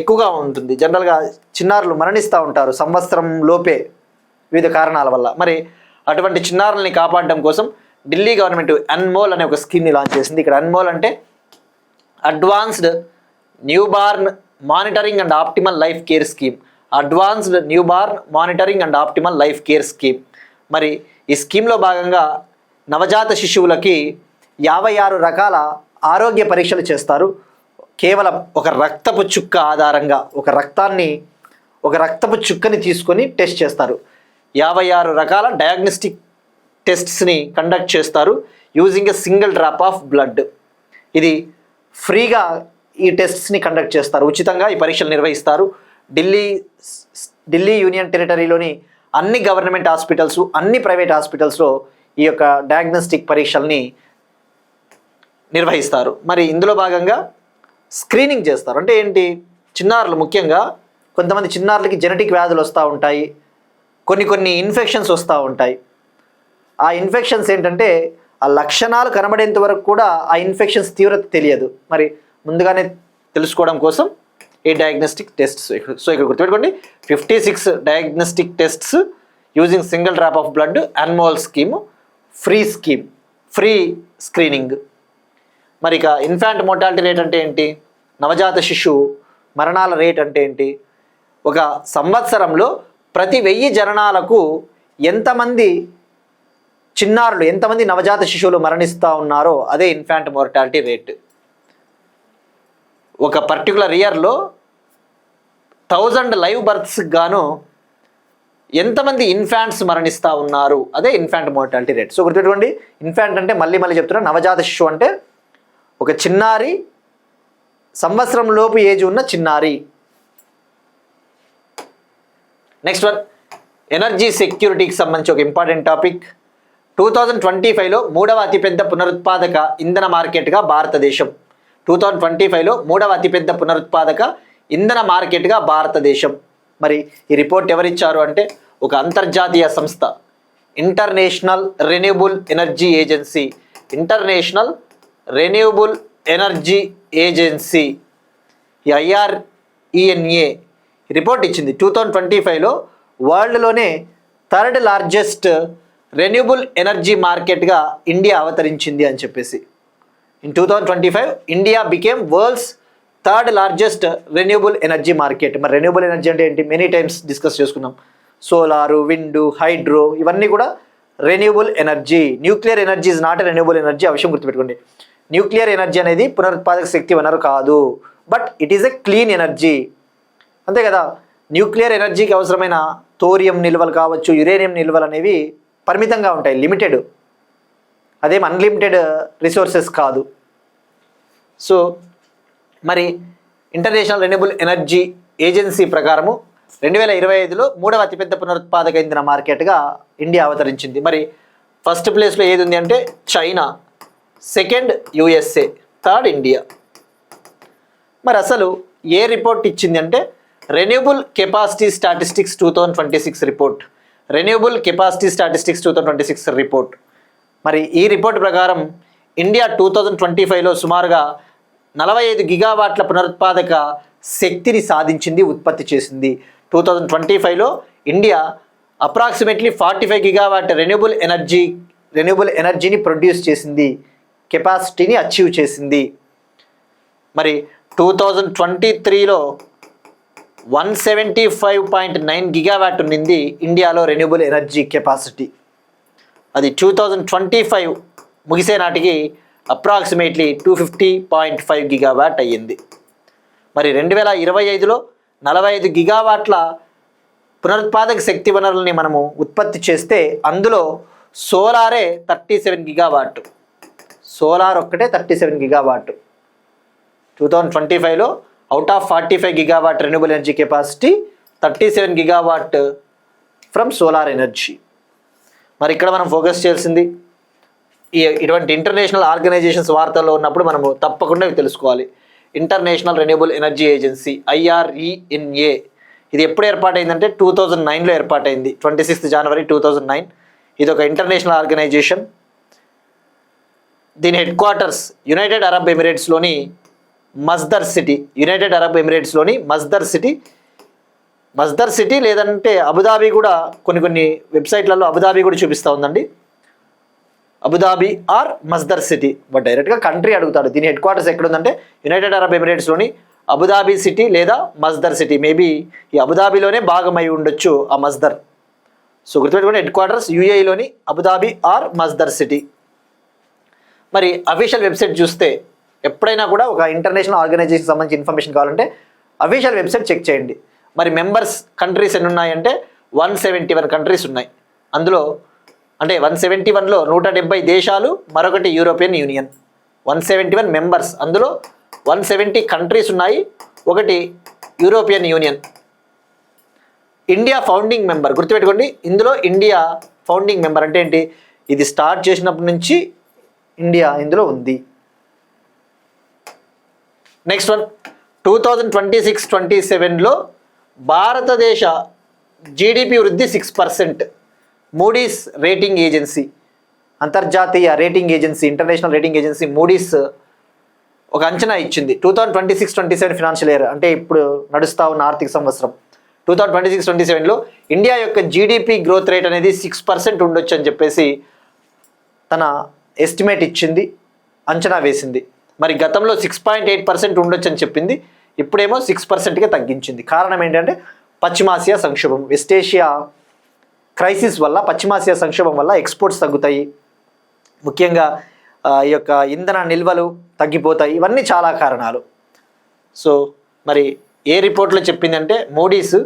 ఎక్కువగా ఉంటుంది. జనరల్గా చిన్నారులు మరణిస్తూ ఉంటారు సంవత్సరం లోపే వివిధ కారణాల వల్ల. మరి అటువంటి చిన్నారులని కాపాడడం కోసం ఢిల్లీ గవర్నమెంట్ అన్మోల్ అనే ఒక స్కీమ్ని లాంచ్ చేసింది. ఇక్కడ అన్మోల్ అంటే advanced newborn monitoring and optimal life care scheme. Advanced newborn monitoring and optimal life care scheme. మరి ఈ స్కీమ్లో భాగంగా నవజాత శిశువులకి 56 రకాల ఆరోగ్య పరీక్షలు చేస్తారు. కేవలం ఒక రక్తపు చుక్క ఆధారంగా ఒక రక్తపు చుక్కని తీసుకొని టెస్ట్ చేస్తారు. 56 రకాల డయాగ్నోస్టిక్ టెస్ట్స్ని కండక్ట్ చేస్తారు using a single drop of blood. ఇది ఫ్రీగా ఈ టెస్ట్స్ని కండక్ట్ చేస్తారు, ఉచితంగా ఈ పరీక్షలు నిర్వహిస్తారు. ఢిల్లీ యూనియన్ టెరిటరీలోని అన్ని గవర్నమెంట్ హాస్పిటల్స్, అన్ని ప్రైవేట్ హాస్పిటల్స్లో ఈ యొక్క డయాగ్నోస్టిక్ పరీక్షల్ని నిర్వహిస్తారు. మరి ఇందులో భాగంగా స్క్రీనింగ్ చేస్తారు. అంటే ఏంటి, చిన్నారులు ముఖ్యంగా కొంతమంది చిన్నారులకి జెనెటిక్ వ్యాధులు వస్తూ ఉంటాయి, కొన్ని ఇన్ఫెక్షన్స్ వస్తూ ఉంటాయి. ఆ ఇన్ఫెక్షన్స్ ఏంటంటే ఆ లక్షణాలు కనబడేంత వరకు కూడా ఆ ఇన్ఫెక్షన్స్ తీవ్రత తెలియదు. మరి ముందుగానే తెలుసుకోవడం కోసం ఈ డయాగ్నోస్టిక్ టెస్ట్స్. సో ఇక్కడ గుర్తుపెట్టుకోండి, 56 diagnostic tests using single drop of blood, Anmol scheme, free screening. మరి ఇక ఇన్ఫాంట్ మోర్టాలిటీ రేట్ అంటే ఏంటి, నవజాత శిశువు మరణాల రేట్ అంటే ఏంటి, ఒక సంవత్సరంలో ప్రతి 1000 జననాలకు ఎంతమంది నవజాత శిశువులు మరణిస్తూ ఉన్నారో అదే ఇన్ఫాంట్ మోర్టాలిటీ రేట్. ఒక పర్టికులర్ ఇయర్లో 1000 లైవ్ బర్త్స్ గాను ఎంతమంది ఇన్ఫాంట్స్ మరణిస్తూ ఉన్నారు అదే ఇన్ఫాంట్ మోర్టాలిటీ రేట్. సో గుర్తుపెట్టుకోండి, ఇన్ఫాంట్ అంటే మళ్ళీ చెప్తున్నా, నవజాత శిశువు అంటే ఒక చిన్నారి, సంవత్సరం లోపు ఏజ్ ఉన్న చిన్నారి. నెక్స్ట్ వన్, ఎనర్జీ సెక్యూరిటీకి సంబంధించి ఒక ఇంపార్టెంట్ టాపిక్. 2025లో 3వ అతిపెద్ద పునరుత్పాదక ఇంధన మార్కెట్గా భారతదేశం. 2025లో 3వ అతిపెద్ద పునరుత్పాదక ఇంధన మార్కెట్గా భారతదేశం. మరి ఈ రిపోర్ట్ ఎవరిచ్చారు అంటే ఒక అంతర్జాతీయ సంస్థ, international renewable energy agency. International renewable energy agency, IRENA report ఇచ్చింది. 2025లో వరల్డ్లోనే 3rd లార్జెస్ట్ రెన్యూబుల్ ఎనర్జీ మార్కెట్గా ఇండియా అవతరించింది అని చెప్పేసి. In 2025 India became world's 3rd largest renewable energy market. మరి రెన్యూబుల్ ఎనర్జీ అంటే ఏంటి, మెనీ టైమ్స్ డిస్కస్ చేసుకున్నాం. సోలారు, విండ్, హైడ్రో ఇవన్నీ కూడా renewable energy. Nuclear energy is not renewable energy. ఆ విషయం గుర్తుపెట్టుకోండి. న్యూక్లియర్ ఎనర్జీ అనేది పునరుత్పాదక శక్తి వనరు కాదు, but it is a clean energy. అంతే కదా, న్యూక్లియర్ ఎనర్జీకి అవసరమైన థోరియం నిల్వలు కావచ్చు, యురేనియం నిల్వలు అనేవి పరిమితంగా ఉంటాయి, లిమిటెడ్. అదేం అన్లిమిటెడ్ రిసోర్సెస్ కాదు. సో మరి ఇంటర్నేషనల్ రెన్యూబుల్ ఎనర్జీ ఏజెన్సీ ప్రకారము 2025లో 3వ అతిపెద్ద పునరుత్పాదక ఇంధన మార్కెట్గా ఇండియా అవతరించింది. మరి ఫస్ట్ ప్లేస్లో ఏది ఉంది అంటే China, second USA, third India. మరి అసలు ఏ రిపోర్ట్ ఇచ్చింది అంటే renewable capacity statistics 2026 report. Renewable capacity statistics 2026 report. మరి ఈ రిపోర్ట్ ప్రకారం ఇండియా 2025లో సుమారుగా 45 గిగావాట్ల పునరుత్పాదక శక్తిని సాధించింది, ఉత్పత్తి చేసింది. 2025లో ఇండియా అప్రాక్సిమేట్లీ 45 గిగావాట్ రెన్యూబుల్ ఎనర్జీని ప్రొడ్యూస్ చేసింది, కెపాసిటీని అచీవ్ చేసింది. మరి 2023లో 175.9 గిగావాట్ ఉన్నింది ఇండియాలో రెన్యూబుల్ ఎనర్జీ కెపాసిటీ. అది 2025 ముగిసే నాటికి అప్రాక్సిమేట్లీ 250.5 గిగావాట్ అయ్యింది. మరి 2025లో 45 గిగావాట్ల పునరుత్పాదక శక్తి వనరుల్ని మనము ఉత్పత్తి చేస్తే అందులో సోలారే 37 గిగావాట్. సోలార్ ఒక్కటే 37 గిగావాట్. 2025లో out of 45 gigawatt renewable energy capacity 37 gigawatt from solar energy. మరి ఇక్కడ మనం ఫోకస్ చేయాల్సింది ఇటువంటి ఇంటర్నేషనల్ ఆర్గనైజేషన్స్ వార్తల్లో ఉన్నప్పుడు మనము తప్పకుండా ఇవి తెలుసుకోవాలి. International renewable energy agency IRENA ఇది ఎప్పుడు ఏర్పాటైందంటే 2009లో ఏర్పాటైంది, 26 జనవరి 2009. ఇది ఒక ఇంటర్నేషనల్ ఆర్గనైజేషన్. దీని హెడ్ క్వార్టర్స్ యునైటెడ్ అరబ్ ఎమిరేట్స్లోని మస్దర్ సిటీ లేదంటే అబుదాబి కూడా కొన్ని వెబ్సైట్లలో అబుదాబి కూడా చూపిస్తూ ఉందండి. Abu Dhabi or Masdar city, but డైరెక్ట్గా కంట్రీ అడుగుతాడు. దీని హెడ్ క్వార్టర్స్ ఎక్కడ ఉందంటే యునైటెడ్ అరబ్ ఎమిరేట్స్లోని అబుదాబి సిటీ లేదా మస్దర్ సిటీ. మేబీ ఈ అబుదాబిలోనే భాగమై ఉండొచ్చు ఆ మస్దర్. సో గుర్తుపెట్టుకోండి, హెడ్ క్వార్టర్స్ యూఏఈలోని అబుదాబి ఆర్ మస్దర్ సిటీ. మరి అఫీషియల్ వెబ్సైట్ చూస్తే ఎప్పుడైనా కూడా ఒక ఇంటర్నేషనల్ ఆర్గనైజేషన్ సంబంధించి ఇన్ఫర్మేషన్ కావాలంటే అఫీషియల్ వెబ్సైట్ చెక్ చేయండి. మరి మెంబర్స్ కంట్రీస్ ఎన్ని ఉన్నాయంటే 171 కంట్రీస్ ఉన్నాయి. అందులో అంటే 171లో 170 దేశాలు, మరొకటి యూరోపియన్ యూనియన్. 171 మెంబర్స్, అందులో 170 కంట్రీస్ ఉన్నాయి, ఒకటి European union. India founding member, గుర్తుపెట్టుకోండి, ఇందులో ఇండియా ఫౌండింగ్ మెంబర్ అంటే ఏంటి, ఇది స్టార్ట్ చేసినప్పటి నుంచి ఇండియా ఇందులో ఉంది. నెక్స్ట్ వన్, 2026-27లో భారతదేశ జీడిపి వృద్ధి 6%. మూడీస్ రేటింగ్ ఏజెన్సీ, అంతర్జాతీయ rating agency, international rating agency Moody's ఒక అంచనా ఇచ్చింది. 2026-27 ఫినాన్షియల్ ఇయర్ అంటే ఇప్పుడు నడుస్తూ ఉన్న ఆర్థిక సంవత్సరం 2026-27లో ఇండియా యొక్క జీడిపి గ్రోత్ రేట్ అనేది 6% ఉండొచ్చు అని చెప్పేసి తన ఎస్టిమేట్ ఇచ్చింది, అంచనా వేసింది. మరి గతంలో 6.8% ఉండొచ్చు అని చెప్పింది, ఇప్పుడేమో 6%కే తగ్గించింది. కారణం ఏంటంటే పశ్చిమాసియా సంక్షోభం, వెస్ట్ ఏషియా క్రైసిస్ వల్ల, పశ్చిమాసియా సంక్షోభం వల్ల ఎక్స్పోర్ట్స్ తగ్గుతాయి, ముఖ్యంగా ఈ యొక్క ఇంధన నిల్వలు తగ్గిపోతాయి, ఇవన్నీ చాలా కారణాలు. సో మరి ఏ రిపోర్ట్లో చెప్పిందంటే Moody's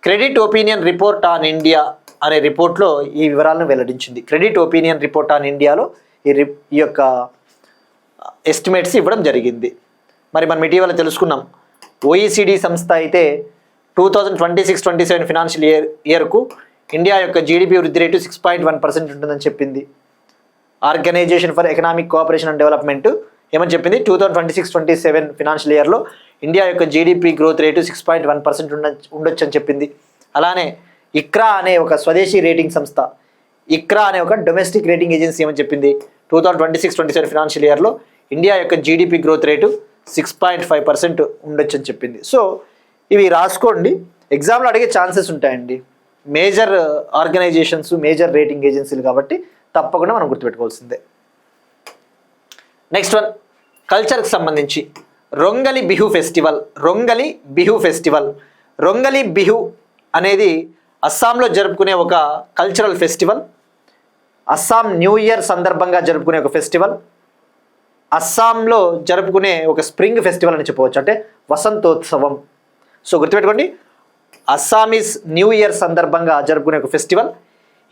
credit opinion report on India అనే రిపోర్ట్లో ఈ వివరాలను వెల్లడించింది. క్రెడిట్ ఒపీనియన్ రిపోర్ట్ ఆన్ ఇండియాలో ఈ యొక్క ఎస్టిమేట్స్ ఇవ్వడం జరిగింది. మరి మనం ఇటీవల తెలుసుకున్నాం, OECD సంస్థ అయితే 2026-27 ఫినాన్షియల్ ఇయర్కు ఇండియా యొక్క జీడిపి వృద్ధి రేటు 6.1% ఉంటుందని చెప్పింది. Organisation for economic cooperation and development ఏమని చెప్పింది, 2026-27 ఫినాన్షియల్ ఇయర్లో ఇండియా యొక్క జీడిపి గ్రోత్ రేటు 6.1% ఉండొచ్చు అని చెప్పింది. అలానే ఇక్రా అనే ఒక స్వదేశీ రేటింగ్ సంస్థ, ఇక్రా అనే ఒక డొమెస్టిక్ రేటింగ్ ఏజెన్సీ ఏమని చెప్పింది, 2026-27 ఫినాన్షియల్ ఇయర్లో ఇండియా యొక్క జీడిపి గ్రోత్ రేటు 6.5% ఉండొచ్చు అని చెప్పింది. సో ఇవి రాసుకోండి, ఎగ్జామ్లో అడిగే ఛాన్సెస్ ఉంటాయండి. మేజర్ ఆర్గనైజేషన్స్, మేజర్ రేటింగ్ ఏజెన్సీలు కాబట్టి తప్పకుండా మనం గుర్తుపెట్టుకోవాల్సిందే. నెక్స్ట్ వన్, కల్చర్కి సంబంధించి రొంగలి బిహు ఫెస్టివల్. రొంగలి బిహు అనేది అస్సాంలో జరుపుకునే ఒక cultural festival. Assam new year సందర్భంగా జరుపుకునే ఒక ఫెస్టివల్. అస్సాంలో జరుపుకునే ఒక స్ప్రింగ్ ఫెస్టివల్ అని చెప్పవచ్చు, అంటే వసంతోత్సవం. సో గుర్తుపెట్టుకోండి, అస్సామీస్ న్యూ ఇయర్ సందర్భంగా జరుపుకునే ఒక ఫెస్టివల్.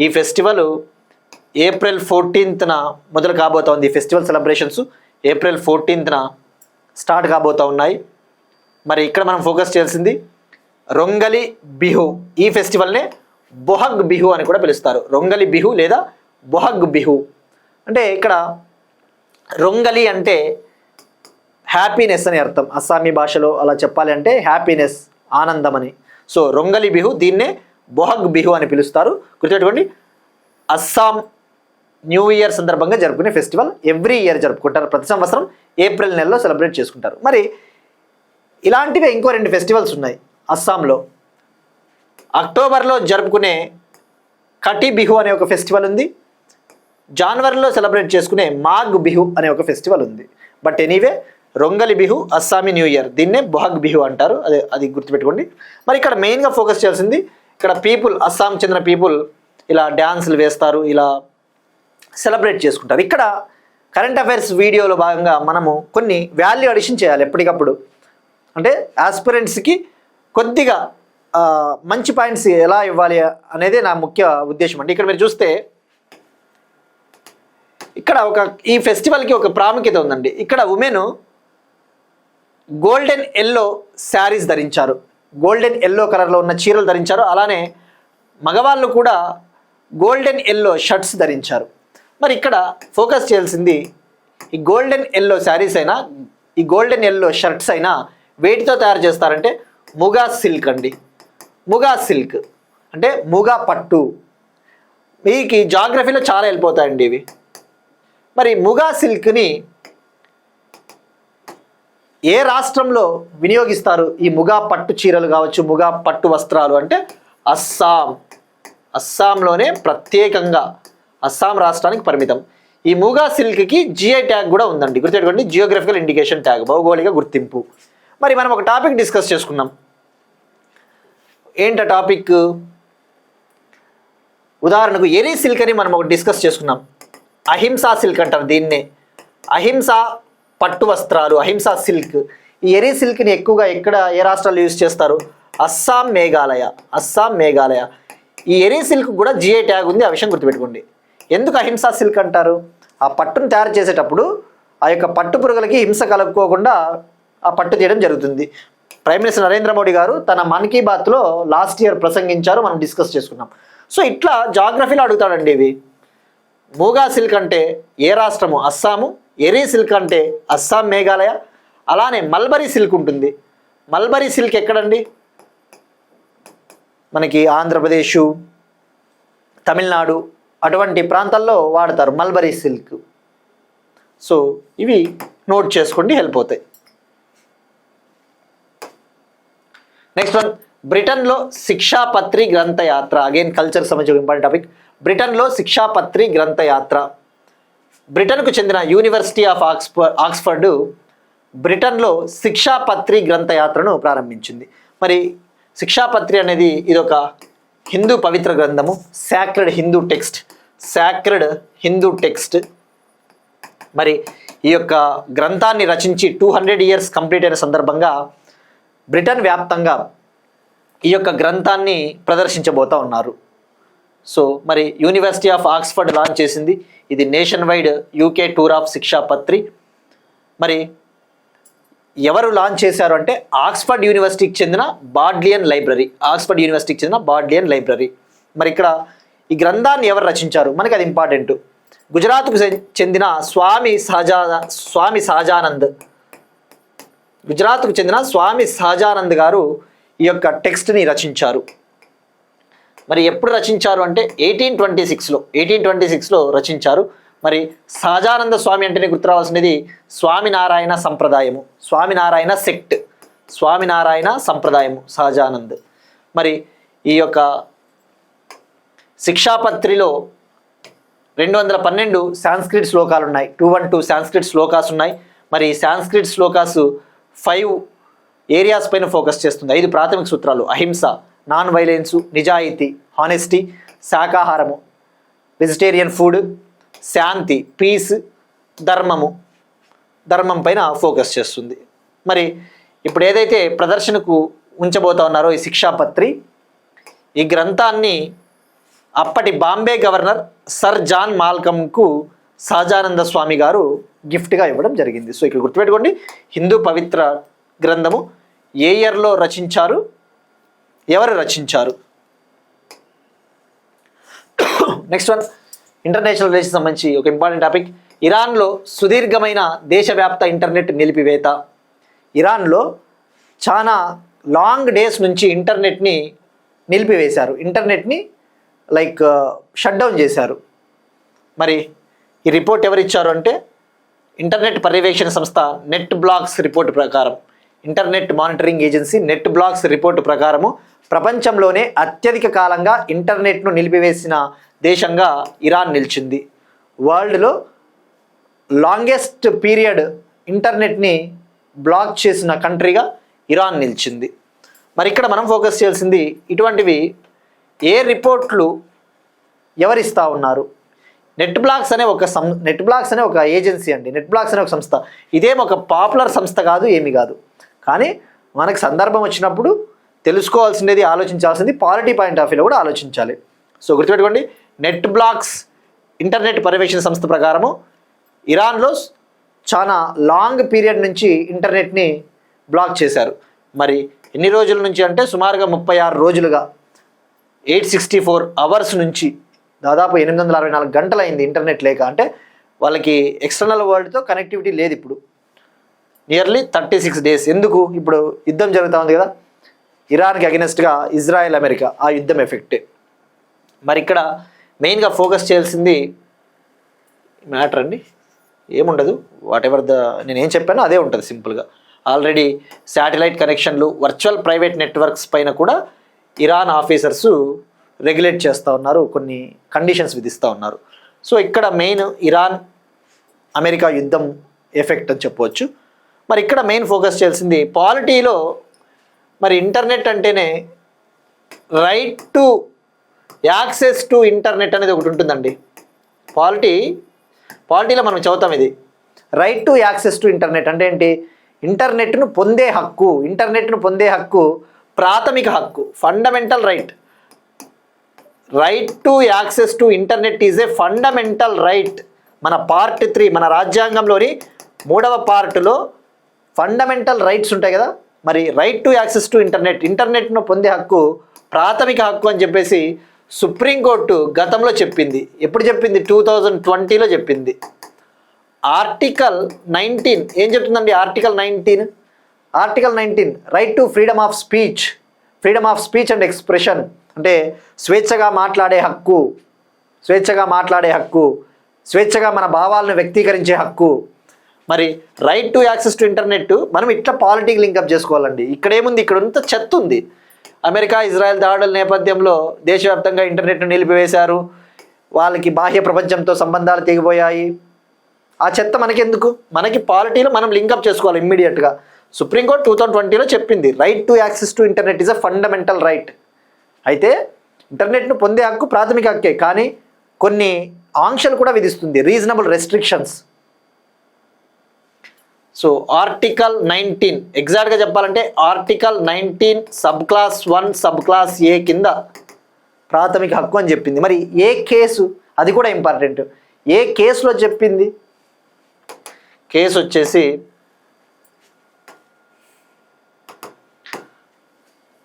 ఈ ఫెస్టివల్ ఏప్రిల్ 14న మొదలు కాబోతోంది. ఈ ఫెస్టివల్ సెలబ్రేషన్స్ ఏప్రిల్ 14న స్టార్ట్ కాబోతూ ఉన్నాయి. మరి ఇక్కడ మనం ఫోకస్ చేయాల్సింది రొంగలి బిహు. ఈ ఫెస్టివల్నే బొహగ్ బిహు అని కూడా పిలుస్తారు. రొంగలి బిహు లేదా బొహగ్ బిహు. అంటే ఇక్కడ రొంగలి అంటే హ్యాపీనెస్ అని అర్థం. అస్సామీ భాషలో అలా చెప్పాలి అంటే హ్యాపీనెస్, ఆనందం అని. సో రొంగలి బిహు, దీన్నే బొహగ్ బిహు అని పిలుస్తారు. గుర్తుపెట్టుకోండి, అస్సాం న్యూ ఇయర్ సందర్భంగా జరుపుకునే ఫెస్టివల్. ఎవ్రీ ఇయర్ జరుపుకుంటారు, ప్రతి సంవత్సరం ఏప్రిల్ నెలలో సెలబ్రేట్ చేసుకుంటారు. మరి ఇలాంటివే ఇంకో 2 ఫెస్టివల్స్ ఉన్నాయి అస్సాంలో. అక్టోబర్లో జరుపుకునే కటి బిహు అనే ఒక ఫెస్టివల్ ఉంది. జనవరిలో సెలబ్రేట్ చేసుకునే మాఘ్ బిహు అనే ఒక ఫెస్టివల్ ఉంది. But anyway, Rongali Bihu Assamese new year, దీన్నే బొహగ్ బిహు అంటారు. అది గుర్తుపెట్టుకోండి. మరి ఇక్కడ మెయిన్గా ఫోకస్ చేయాల్సింది, ఇక్కడ పీపుల్, అస్సాం చెందిన పీపుల్ ఇలా డ్యాన్సులు వేస్తారు, ఇలా సెలబ్రేట్ చేసుకుంటారు. ఇక్కడ కరెంట్ అఫైర్స్ వీడియోలో భాగంగా మనము కొన్ని వాల్యూ అడిషన్ చేయాలి ఎప్పటికప్పుడు. అంటే ఆస్పిరెంట్స్కి కొద్దిగా మంచి పాయింట్స్ ఎలా ఇవ్వాలి అనేది నా ముఖ్య ఉద్దేశం అండి. ఇక్కడ మీరు చూస్తే ఇక్కడ ఈ ఫెస్టివల్కి ఒక ప్రాముఖ్యత ఉందండి. ఇక్కడ ఉమెన్ గోల్డెన్ ఎల్లో శారీస్ ధరించారు, గోల్డెన్ ఎల్లో కలర్లో ఉన్న చీరలు ధరించారు. అలానే మగవాళ్ళు కూడా గోల్డెన్ ఎల్లో షర్ట్స్ ధరించారు. మరి ఇక్కడ ఫోకస్ చేయాల్సింది, ఈ గోల్డెన్ ఎల్లో శారీస్ అయినా, ఈ గోల్డెన్ ఎల్లో షర్ట్స్ అయినా వేటితో తయారు చేస్తారంటే ముగా సిల్క్ అండి. ముగా సిల్క్ అంటే ముగా పట్టు. మీకు జాగ్రఫీలో చాలా వెళ్ళిపోతాయండి ఇవి. మరి ముగా సిల్క్ని ఏ రాష్ట్రంలో వినియోగిస్తారు? ఈ ముగా పట్టు చీరలు కావచ్చు, ముగా పట్టు వస్త్రాలు అంటే అస్సాంలోనే ప్రత్యేకంగా అస్సాం రాష్ట్రానికి పరిమితం. ఈ ముగా సిల్క్కి జిఐ ట్యాగ్ కూడా ఉందండి, గుర్తుపెట్టుకోండి. జియోగ్రఫికల్ ఇండికేషన్ ట్యాగ్, భౌగోళిక గుర్తింపు. మరి మనం ఒక టాపిక్ డిస్కస్ చేసుకున్నాం. ఏంట టాపిక్? ఉదాహరణకు ఎరీ సిల్క్ అని మనం ఒకటి డిస్కస్ చేసుకున్నాం. అహింసా సిల్క్ అంటారు దీన్నే. అహింసా పట్టు వస్త్రాలు, అహింసా సిల్క్. ఈ ఎరీ సిల్క్ని ఎక్కువగా ఏ రాష్ట్రాల్లో యూజ్ చేస్తారు? అస్సాం, మేఘాలయ. ఈ ఎరీ సిల్క్ కూడా జిఐ ట్యాగ్ ఉంది, ఆ విషయం గుర్తుపెట్టుకోండి. ఎందుకు అహింసా సిల్క్ అంటారు? ఆ పట్టును తయారు చేసేటప్పుడు ఆ యొక్క పట్టు పురుగులకి హింస కలుపుకోకుండా ఆ పట్టు తీయడం జరుగుతుంది. ప్రైమ్ మినిస్టర్ నరేంద్ర మోడీ గారు తన మన్ కీ బాత్లో లాస్ట్ ఇయర్ ప్రసంగించారు, మనం డిస్కస్ చేసుకున్నాం. సో ఇట్లా జాగ్రఫీలో అడుగుతాడండి ఇవి. మూగా సిల్క్ అంటే ఏ రాష్ట్రము? అస్సాము. ఎరీ సిల్క్ అంటే అస్సాం, మేఘాలయ. అలానే మల్బరీ సిల్క్ ఉంటుంది. మల్బరీ సిల్క్ ఎక్కడండి? మనకి ఆంధ్రప్రదేశ్, తమిళనాడు అటువంటి ప్రాంతాల్లో వాడతారు మల్బరీ సిల్క్. సో ఇవి నోట్ చేసుకోండి, హెల్ప్ అవుతాయి. నెక్స్ట్ వన్, బ్రిటన్లో శిక్షాపత్రి గ్రంథయాత్ర. అగైన్ కల్చర్ సంబంధించిన ఇంపార్టెంట్ టాపిక్. బ్రిటన్లో శిక్షాపత్రి గ్రంథయాత్ర. బ్రిటన్కు చెందిన యూనివర్సిటీ ఆఫ్ ఆక్స్ఫర్డ్ బ్రిటన్లో శిక్షాపత్రి గ్రంథయాత్రను ప్రారంభించింది. మరి శిక్షాపత్రి అనేది ఇదొక హిందూ పవిత్ర గ్రంథము, సాక్రెడ్ హిందూ టెక్స్ట్. మరి ఈ యొక్క గ్రంథాన్ని రచించి 200 years కంప్లీట్ అయిన సందర్భంగా బ్రిటన్ వ్యాప్తంగా ఈ యొక్క గ్రంథాన్ని ప్రదర్శించబోతూ ఉన్నారు. సో మరి యూనివర్సిటీ ఆఫ్ ఆక్స్ఫర్డ్ లాంచ్ చేసింది. ఇది nationwide UK tour of Shikshapatri. మరి ఎవరు లాంచ్ చేశారు అంటే ఆక్స్ఫర్డ్ యూనివర్సిటీకి చెందిన బాడ్లియన్ లైబ్రరీ. మరి ఇక్కడ ఈ గ్రంథాన్ని ఎవరు రచించారు మనకి అది ఇంపార్టెంట్. గుజరాత్కు చెందిన స్వామి సహజానంద్ గారు ఈ యొక్క టెక్స్ట్ని రచించారు. మరి ఎప్పుడు రచించారు అంటే 1826లో రచించారు. మరి సహజానంద స్వామి అంటేనే గుర్తు రావాల్సినది స్వామినారాయణ సంప్రదాయము సహజానంద్. మరి ఈ యొక్క శిక్షాపత్రిలో 212 సాంస్క్రిట్ శ్లోకాలు ఉన్నాయి. 212 సాంస్క్రిట్ శ్లోకాస్ ఉన్నాయి. మరి సాంస్క్రిట్ శ్లోకాస్ 5 ఏరియాస్ పైన ఫోకస్ చేస్తుంది. 5 ప్రాథమిక సూత్రాలు: అహింస, నాన్ వైలెన్సు, నిజాయితీ, హానెస్టీ, శాకాహారము, వెజిటేరియన్ ఫుడ్, శాంతి, పీస్, ధర్మం పైన ఫోకస్ చేస్తుంది. మరి ఇప్పుడు ఏదైతే ప్రదర్శనకు ఉంచబోతా ఉన్నారో ఈ శిక్షాపత్రి, ఈ గ్రంథాన్ని అప్పటి బాంబే గవర్నర్ సర్ జాన్ మాల్కమ్కు సహజానంద స్వామి గారు గిఫ్ట్గా ఇవ్వడం జరిగింది. సో ఇక్కడ గుర్తుపెట్టుకోండి, హిందూ పవిత్ర గ్రంథము. ఏ ఇయర్లో రచించారు, ఎవరు రచించారు? నెక్స్ట్ వన్, ఇంటర్నేషనల్ రిలేషన్ సంబంధించి ఒక ఇంపార్టెంట్ టాపిక్. ఇరాన్లో సుదీర్ఘమైన దేశవ్యాప్త ఇంటర్నెట్ నిలిపివేత. ఇరాన్లో చాలా లాంగ్ డేస్ నుంచి ఇంటర్నెట్ని నిలిపివేశారు, ఇంటర్నెట్ని షట్ డౌన్ చేశారు. మరి ఈ రిపోర్ట్ ఎవరు ఇచ్చారు అంటే ఇంటర్నెట్ పర్యవేక్షణ సంస్థ నెట్ బ్లాక్స్ రిపోర్ట్ ప్రకారం, internet monitoring agency net blocks report ప్రకారము ప్రపంచంలోనే అత్యధిక కాలంగా ఇంటర్నెట్ను నిలిపివేసిన దేశంగా ఇరాన్ నిలిచింది. వరల్డ్లో లాంగెస్ట్ పీరియడ్ ఇంటర్నెట్ని బ్లాక్ చేసిన కంట్రీగా ఇరాన్ నిలిచింది. మరి ఇక్కడ మనం ఫోకస్ చేయాల్సింది ఇటువంటివి ఏ రిపోర్ట్లు ఎవరిస్తూ ఉన్నారు. నెట్ బ్లాక్స్ అనే ఒక ఏజెన్సీ అండి, నెట్ బ్లాక్స్ అనే ఒక సంస్థ. ఇదేం ఒక పాపులర్ సంస్థ కాదు, ఏమి కాదు. కానీ మనకు సందర్భం వచ్చినప్పుడు తెలుసుకోవాల్సింది, ఆలోచించాల్సింది పాలిటీ పాయింట్ ఆఫ్ వ్యూలో కూడా ఆలోచించాలి. సో గుర్తుపెట్టుకోండి, నెట్ బ్లాక్స్ ఇంటర్నెట్ పర్యవేక్షణ సంస్థ ప్రకారము ఇరాన్లో చాలా లాంగ్ పీరియడ్ నుంచి ఇంటర్నెట్ని బ్లాక్ చేశారు. మరి ఎన్ని రోజుల నుంచి అంటే సుమారుగా 36 రోజులుగా 864 hours నుంచి దాదాపు 864 గంటలు అయింది ఇంటర్నెట్ లేక. అంటే వాళ్ళకి ఎక్స్టర్నల్ వరల్డ్తో కనెక్టివిటీ లేదు ఇప్పుడు. Nearly 36 days. ఎందుకు? ఇప్పుడు యుద్ధం జరుగుతూ ఉంది కదా, ఇరాన్కి అగెనెస్ట్గా ఇజ్రాయెల్ అమెరికా ఆ యుద్ధం ఎఫెక్ట్. మరి ఇక్కడ మెయిన్గా ఫోకస్ చేయాల్సింది మ్యాటర్ అండి, ఏముండదు, వాట్ ఎవర్ నేనేం చెప్పానో అదే ఉంటుంది సింపుల్గా. ఆల్రెడీ శాటిలైట్ కనెక్షన్లు, వర్చువల్ ప్రైవేట్ నెట్వర్క్స్ పైన కూడా ఇరాన్ ఆఫీసర్సు రెగ్యులేట్ చేస్తూ ఉన్నారు, కొన్ని కండిషన్స్ విధిస్తూ ఉన్నారు. సో ఇక్కడ మెయిన్ ఇరాన్ అమెరికా యుద్ధం ఎఫెక్ట్ అని చెప్పవచ్చు. మరి ఇక్కడ మెయిన్ ఫోకస్ చేయాల్సింది పాలిటీలో. మరి ఇంటర్నెట్ అంటేనే right to access to internet అనేది ఒకటి ఉంటుందండి. పాలిటీలో మనం చదువుతాం ఇది, right to access to internet అంటే ఏంటి? ఇంటర్నెట్ను పొందే హక్కు ప్రాథమిక హక్కు, fundamental right. Right to access to internet is a fundamental right. మన పార్ట్ 3 మన రాజ్యాంగంలోని 3వ పార్టులో ఫండమెంటల్ రైట్స్ ఉంటాయి కదా. మరి రైట్ టు యాక్సెస్ టు ఇంటర్నెట్ను పొందే హక్కు ప్రాథమిక హక్కు అని చెప్పేసి సుప్రీంకోర్టు గతంలో చెప్పింది. ఎప్పుడు చెప్పింది? 2020లో చెప్పింది. ఆర్టికల్ 19 ఏం చెప్తుందండి? Article 19 right to freedom of speech and expression అంటే స్వేచ్ఛగా మాట్లాడే హక్కు, స్వేచ్ఛగా మన భావాలను వ్యక్తీకరించే హక్కు. మరి right to access to internet మనం ఇట్లా పాలిటిక్ లింకప్ చేసుకోవాలండి. ఇక్కడ ఏముంది? ఇక్కడ అంతా చెత్త ఉంది. అమెరికా ఇజ్రాయెల్ దాడుల నేపథ్యంలో దేశవ్యాప్తంగా ఇంటర్నెట్ను నిలిపివేశారు, వాళ్ళకి బాహ్య ప్రపంచంతో సంబంధాలు తెగిపోయాయి. ఆ చెత్త మనకెందుకు? మనకి పాలిటీలో మనం లింకప్ చేసుకోవాలి ఇమ్మీడియట్గా. సుప్రీంకోర్టు 2020లో చెప్పింది right to access to internet is a fundamental right. అయితే ఇంటర్నెట్ను పొందే హక్కు ప్రాథమిక హక్కే, కానీ కొన్ని ఆంక్షలు కూడా విధిస్తుంది, రీజనబుల్ రెస్ట్రిక్షన్స్. సో ఆర్టికల్ 19 ఎగ్జాక్ట్గా చెప్పాలంటే article 19 sub clause 1 sub clause A కింద ప్రాథమిక హక్కు అని చెప్పింది. మరి ఏ కేసు? అది కూడా ఇంపార్టెంట్. ఏ కేసులో చెప్పింది? కేసు వచ్చేసి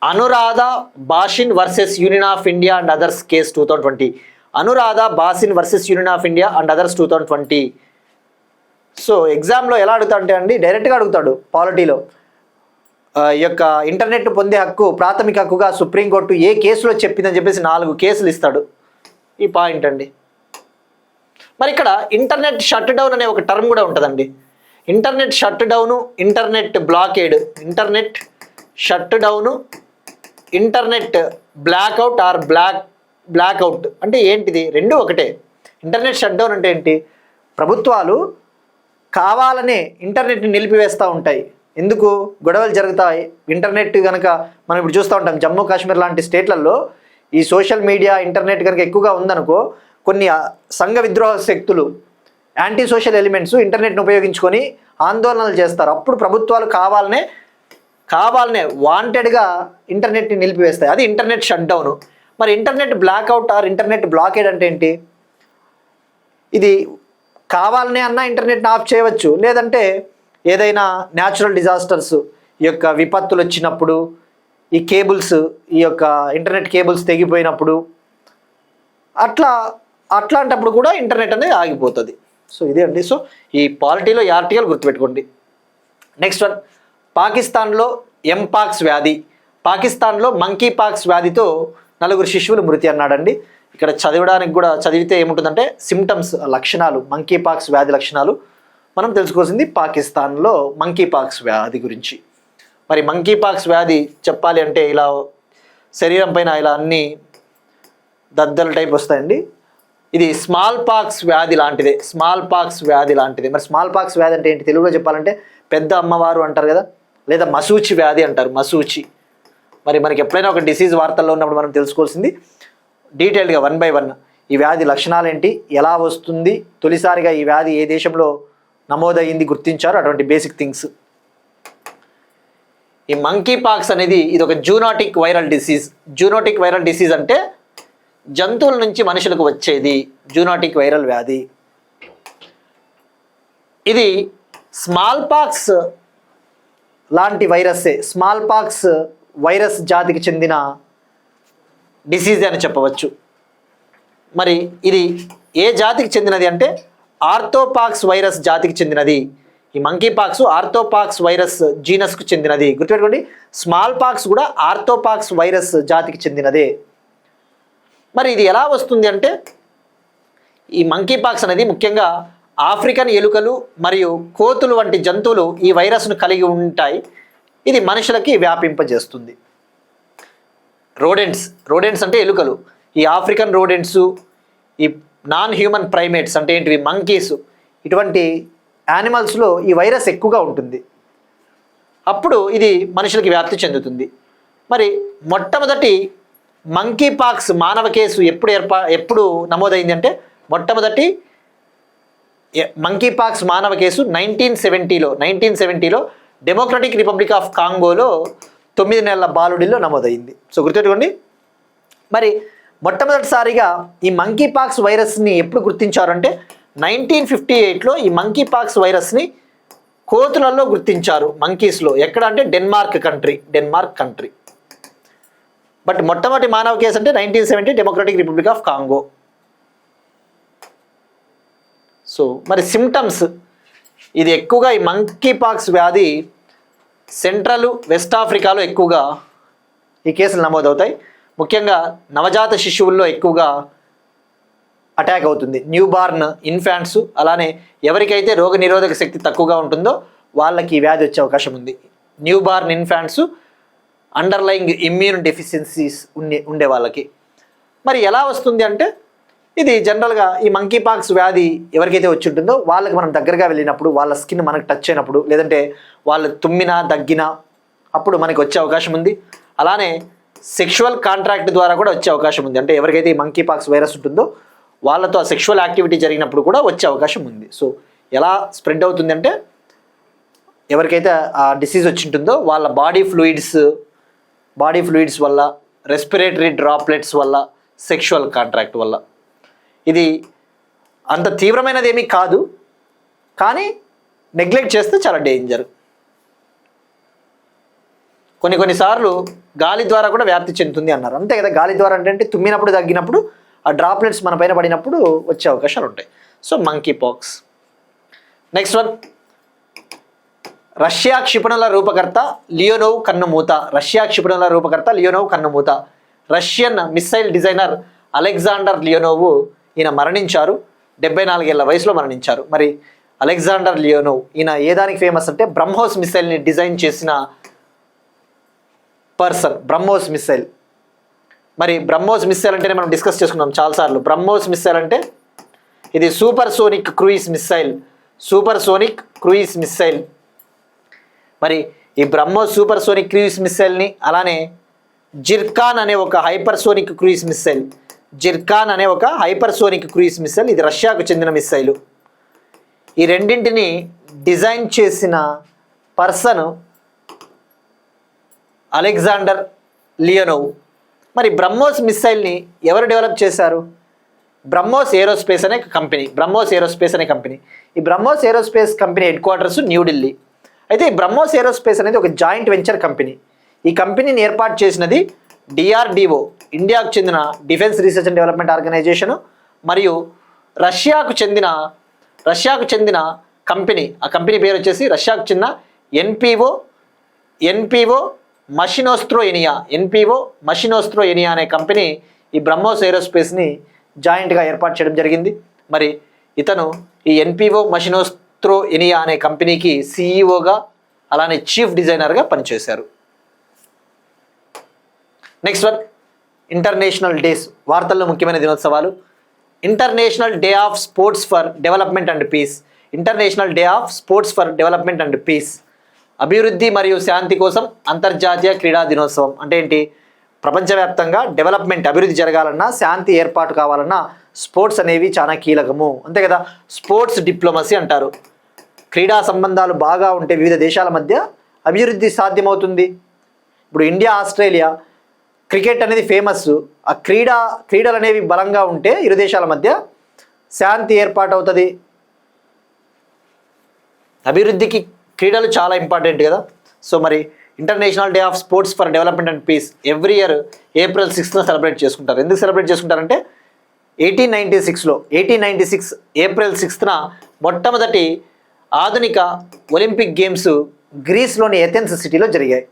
Anuradha Bhasin versus union of India and others case 2020. Anuradha basin versus union of India and others 2020. So ఎగ్జామ్లో ఎలా అడుగుతాడంటే అండి, డైరెక్ట్గా అడుగుతాడు పాలిటీలో. ఈ యొక్క ఇంటర్నెట్ పొందే హక్కు ప్రాథమిక హక్కుగా సుప్రీంకోర్టు ఏ కేసులో చెప్పిందని చెప్పేసి 4 కేసులు ఇస్తాడు. ఈ పాయింట్ అండి. మరి ఇక్కడ ఇంటర్నెట్ షట్ డౌన్ అనే ఒక టర్మ్ కూడా ఉంటుందండి. Internet shutdown, internet blockade, internet shutdown, internet blackout or blackout అంటే ఏంటిది? రెండు ఒకటే. ఇంటర్నెట్ షట్ డౌన్ అంటే ఏంటి? ప్రభుత్వాలు కావాలనే ఇంటర్నెట్ని నిలిపివేస్తూ ఉంటాయి. ఎందుకు? గొడవలు జరుగుతాయి. ఇంటర్నెట్ కనుక మనం ఇప్పుడు చూస్తూ ఉంటాం, జమ్మూ కాశ్మీర్ లాంటి స్టేట్లలో ఈ సోషల్ మీడియా ఇంటర్నెట్ కనుక ఎక్కువగా ఉందనుకో, కొన్ని సంఘ విద్రోహ శక్తులు, యాంటీ సోషల్ ఎలిమెంట్స్ ఇంటర్నెట్ను ఉపయోగించుకొని ఆందోళనలు చేస్తారు. అప్పుడు ప్రభుత్వాలు కావాలనే వాంటెడ్గా ఇంటర్నెట్ని నిలిపివేస్తాయి. అది ఇంటర్నెట్ షట్ డౌను. మరి internet blackout are internet blockade అంటే ఏంటి? ఇది కావాలనే అన్నా ఇంటర్నెట్ని ఆఫ్ చేయవచ్చు, లేదంటే ఏదైనా న్యాచురల్ డిజాస్టర్స్, ఈ యొక్క విపత్తులు వచ్చినప్పుడు, ఈ కేబుల్స్, ఈ యొక్క ఇంటర్నెట్ కేబుల్స్ తెగిపోయినప్పుడు, అట్లాంటప్పుడు కూడా ఇంటర్నెట్ అనేది ఆగిపోతుంది. సో ఇదే అండి. సో ఈ పాలిటీలో ఈ ఆర్టికల్ గుర్తుపెట్టుకోండి. నెక్స్ట్ వన్, పాకిస్తాన్లో ఎంపాక్స్ వ్యాధి. పాకిస్తాన్లో మంకీ పాక్స్ వ్యాధితో 4 శిశువులు మృతి అన్నాడండి. ఇక్కడ చదవడానికి కూడా చదివితే ఏముంటుందంటే సిమ్టమ్స్, లక్షణాలు, మంకీ పాక్స్ వ్యాధి లక్షణాలు మనం తెలుసుకోవాల్సింది పాకిస్తాన్లో మంకీ పాక్స్ వ్యాధి గురించి. మరి మంకీ పాక్స్ వ్యాధి చెప్పాలి అంటే ఇలా శరీరం పైన ఇలా అన్ని దద్దల టైప్ వస్తాయండి. ఇది స్మాల్ పాక్స్ వ్యాధి లాంటిదే, మరి స్మాల్ పాక్స్ వ్యాధి అంటే ఏంటి? తెలుగులో చెప్పాలంటే పెద్ద అమ్మవారు అంటారు కదా, లేదా మసూచి వ్యాధి అంటారు, మసూచి. మరి మనకి ఎప్పుడైనా ఒక డిసీజ్ వార్తల్లో ఉన్నప్పుడు మనం తెలుసుకోవాల్సింది డీటెయిల్డ్గా 1 by 1 ఈ వ్యాధి లక్షణాలు ఏంటి, ఎలా వస్తుంది, తొలిసారిగా ఈ వ్యాధి ఏ దేశంలో నమోదయ్యింది గుర్తించారు, అటువంటి బేసిక్ థింగ్స్. ఈ మంకీ పాక్స్ అనేది ఇది ఒక జూనోటిక్ వైరల్ డిసీజ్ అంటే జంతువుల నుంచి మనుషులకు వచ్చేది జూనోటిక్ వైరల్ వ్యాధి. ఇది స్మాల్ పాక్స్ లాంటి వైరస్సే, స్మాల్ పాక్స్ వైరస్ జాతికి చెందిన డిసీజ్ అని చెప్పవచ్చు. మరి ఇది ఏ జాతికి చెందినది అంటే ఆర్థోపాక్స్ వైరస్ జాతికి చెందినది. ఈ మంకీ పాక్స్ ఆర్థోపాక్స్ వైరస్ జీనస్కు చెందినది. గుర్తుపెట్టుకోండి, స్మాల్ పాక్స్ కూడా ఆర్థోపాక్స్ వైరస్ జాతికి చెందినదే. మరి ఇది ఎలా వస్తుంది అంటే, ఈ మంకీ పాక్స్ అనేది ముఖ్యంగా ఆఫ్రికన్ ఎలుకలు మరియు కోతులు వంటి జంతువులు ఈ వైరస్ను కలిగి ఉంటాయి. ఇది మనుషులకి వ్యాపింపజేస్తుంది. రోడెంట్స్ అంటే ఎలుకలు, ఈ ఆఫ్రికన్ రోడెంట్స్, ఈ నాన్ హ్యూమన్ ప్రైమేట్స్ అంటే ఏంటివి, మంకీస్, ఇటువంటి యానిమల్స్లో ఈ వైరస్ ఎక్కువగా ఉంటుంది. అప్పుడు ఇది మనుషులకి వ్యాప్తి చెందుతుంది. మరి మొట్టమొదటి మంకీ పాక్స్ మానవ కేసు ఎప్పుడు నమోదైంది అంటే, మొట్టమొదటి మంకీ పాక్స్ మానవ కేసు 1970లో డెమోక్రటిక్ రిపబ్లిక్ ఆఫ్ కాంగోలో 9 నెలల బాలుడిలో నమోదైంది. సో గుర్తుపెట్టుకోండి. మరి మొట్టమొదటిసారిగా ఈ మంకీ పాక్స్ వైరస్ని ఎప్పుడు గుర్తించారంటే 1958లో ఈ మంకీ పాక్స్ వైరస్ని కోతులలో గుర్తించారు, మంకీస్లో. ఎక్కడ అంటే డెన్మార్క్ కంట్రీ. బట్ మొట్టమొదటి మానవ కేసు అంటే 1970 democratic republic of Congo. So మరి సిమ్టమ్స్, ఇది ఎక్కువగా ఈ మంకీ పాక్స్ వ్యాధి సెంట్రల్ వెస్ట్ ఆఫ్రికాలో ఎక్కువగా ఈ కేసులు నమోదవుతాయి. ముఖ్యంగా నవజాత శిశువుల్లో ఎక్కువగా అటాక్ అవుతుంది. న్యూ బార్న్ ఇన్ఫాంట్స్, అలానే ఎవరికైతే రోగ నిరోధక శక్తి తక్కువగా ఉంటుందో వాళ్ళకి ఈ వ్యాధి వచ్చే అవకాశం ఉంది. New born infants, underlying immune deficiencies ఉండే వాళ్ళకి. మరి ఎలా వస్తుంది అంటే, ఇది జనరల్గా ఈ మంకీ పాక్స్ వ్యాధి ఎవరికైతే వచ్చి ఉంటుందో వాళ్ళకి మనం దగ్గరగా వెళ్ళినప్పుడు, వాళ్ళ స్కిన్ మనకు టచ్ అయినప్పుడు, లేదంటే వాళ్ళు తుమ్మినా దగ్గినా అప్పుడు మనకి వచ్చే అవకాశం ఉంది. అలానే సెక్షువల్ కాంట్రాక్ట్ ద్వారా కూడా వచ్చే అవకాశం ఉంది. అంటే ఎవరికైతే ఈ మంకీ పాక్స్ వైరస్ ఉంటుందో వాళ్ళతో ఆ సెక్షువల్ యాక్టివిటీ జరిగినప్పుడు కూడా వచ్చే అవకాశం ఉంది. సో ఎలా స్ప్రెడ్ అవుతుంది అంటే, ఎవరికైతే ఆ డిసీజ్ వచ్చి ఉంటుందో వాళ్ళ బాడీ ఫ్లూయిడ్స్ వల్ల, రెస్పిరేటరీ డ్రాప్లెట్స్ వల్ల, సెక్షువల్ కాంట్రాక్ట్ వల్ల. ఇది అంత తీవ్రమైనది ఏమీ కాదు, కానీ నెగ్లెక్ట్ చేస్తే చాలా డేంజర్. కొన్నిసార్లు గాలి ద్వారా కూడా వ్యాప్తి చెందుతుంది అన్నారు. అంతే కదా, గాలి ద్వారా అంటే తుమ్మినప్పుడు దగ్గినప్పుడు ఆ డ్రాప్లెట్స్ మన పైన పడినప్పుడు వచ్చే అవకాశాలు ఉంటాయి. So monkeypox. Next one, Russia క్షిపణుల రూపకర్త లియోనోవ్ కన్నుమూత. Russian missile designer Alexander Leonov ఈయన మరణించారు. 74 ఏళ్ల వయసులో మరణించారు. మరి అలెగ్జాండర్ లియోనోవ్ ఈయన ఏ దానికి ఫేమస్ అంటే, బ్రహ్మోస్ మిస్సైల్ని డిజైన్ చేసిన పర్సన్. బ్రహ్మోస్ మిస్సైల్, మరి బ్రహ్మోస్ మిస్సైల్ అంటేనే మనం డిస్కస్ చేసుకున్నాం చాలాసార్లు. బ్రహ్మోస్ మిస్సైల్ అంటే ఇది సూపర్ సోనిక్ క్రూయిజ్ మిస్సైల్. మరి ఈ బ్రహ్మోస్ సూపర్ సోనిక్ క్రూయిజ్ మిస్సైల్ని, అలానే జిర్కాన్ అనే ఒక హైపర్సోనిక్ క్రూయిజ్ మిస్సైల్, ఇది రష్యాకు చెందిన మిస్సైలు. ఈ రెండింటిని డిజైన్ చేసిన పర్సన్ అలెగ్జాండర్ లియోనోవ్. మరి బ్రహ్మోస్ మిస్సైల్ని ఎవరు డెవలప్ చేశారు? బ్రహ్మోస్ ఏరోస్పేస్ అనే కంపెనీ. ఈ BrahMos aerospace company head quarters New Delhi. అయితే ఈ బ్రహ్మోస్ ఏరోస్పేస్ అనేది ఒక జాయింట్ వెంచర్ కంపెనీ. ఈ కంపెనీని ఏర్పాటు చేసినది డిఆర్డిఓ, ఇండియాకు చెందిన defence research and development organisation, మరియు రష్యాకు చెందిన కంపెనీ. ఆ కంపెనీ పేరు వచ్చేసి రష్యాకు చెందిన ఎన్పిఓ మషినోస్త్రో ఎనియా అనే కంపెనీ ఈ బ్రహ్మోస్ ఏరోస్పేస్ని జాయింట్గా ఏర్పాటు చేయడం జరిగింది. మరి ఇతను ఈ ఎన్పిఓ మషినోస్త్రో ఎనియా అనే కంపెనీకి సిఇఓగా, అలానే చీఫ్ డిజైనర్గా పనిచేశారు. Next one, international days. వార్తల్లో ముఖ్యమైన దినోత్సవాలు. International day of sports for development and peace. అభివృద్ధి మరియు శాంతి కోసం అంతర్జాతీయ క్రీడా దినోత్సవం. అంటే ఏంటి? ప్రపంచవ్యాప్తంగా అభివృద్ధి జరగాలన్నా, శాంతి ఏర్పాటు కావాలన్నా స్పోర్ట్స్ అనేవి చాలా కీలకము. అంతే కదా, స్పోర్ట్స్ డిప్లొమసీ అంటారు. క్రీడా సంబంధాలు బాగా ఉంటే వివిధ దేశాల మధ్య అభివృద్ధి సాధ్యమవుతుంది. ఇప్పుడు ఇండియా, ఆస్ట్రేలియా క్రికెట్ అనేది ఫేమస్. ఆ క్రీడలు అనేవి బలంగా ఉంటే ఇరు దేశాల మధ్య శాంతి ఏర్పాటు అవుతుంది. అభివృద్ధికి క్రీడలు చాలా ఇంపార్టెంట్ కదా. సో మరి international day of sports for development and peace every year April 6th celebrate చేసుకుంటారు. ఎందుకు సెలబ్రేట్ చేసుకుంటారంటే 1896 April 6th మొట్టమొదటి ఆధునిక ఒలింపిక్ గేమ్స్ గ్రీస్లోని ఏథెన్స్ సిటీలో జరిగాయి.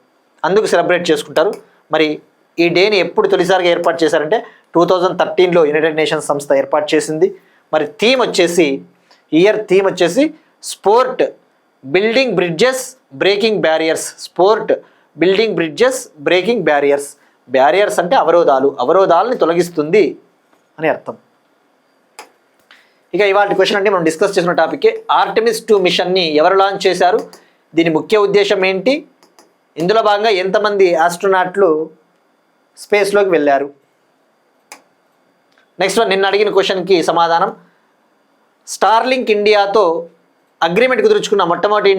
అందుకు సెలబ్రేట్ చేసుకుంటారు. మరి ఈ డేని ఎప్పుడు తొలిసారిగా ఏర్పాటు చేశారంటే 2013లో యునైటెడ్ నేషన్స్ సంస్థ ఏర్పాటు చేసింది. మరి థీమ్ వచ్చేసి sport building bridges breaking barriers. Sport building bridges breaking barriers. Barriers అంటే అవరోధాలని తొలగిస్తుంది అని అర్థం. ఇక ఇవాళ క్వశ్చన్ అంటే మనం డిస్కస్ చేసిన టాపిక్ ఆర్టెమిస్ 2 మిషన్ని ఎవరు లాంచ్ చేశారు, దీని ముఖ్య ఉద్దేశం ఏంటి, ఇందులో భాగంగా ఎంతమంది ఆస్ట్రోనాట్లు స్పేస్లోకి వెళ్ళారు. నెక్స్ట్ నిన్న అడిగిన క్వశ్చన్కి సమాధానం, స్టార్లింక్ ఇండియాతో అగ్రిమెంట్ కుదుర్చుకున్న మొట్టమొదటి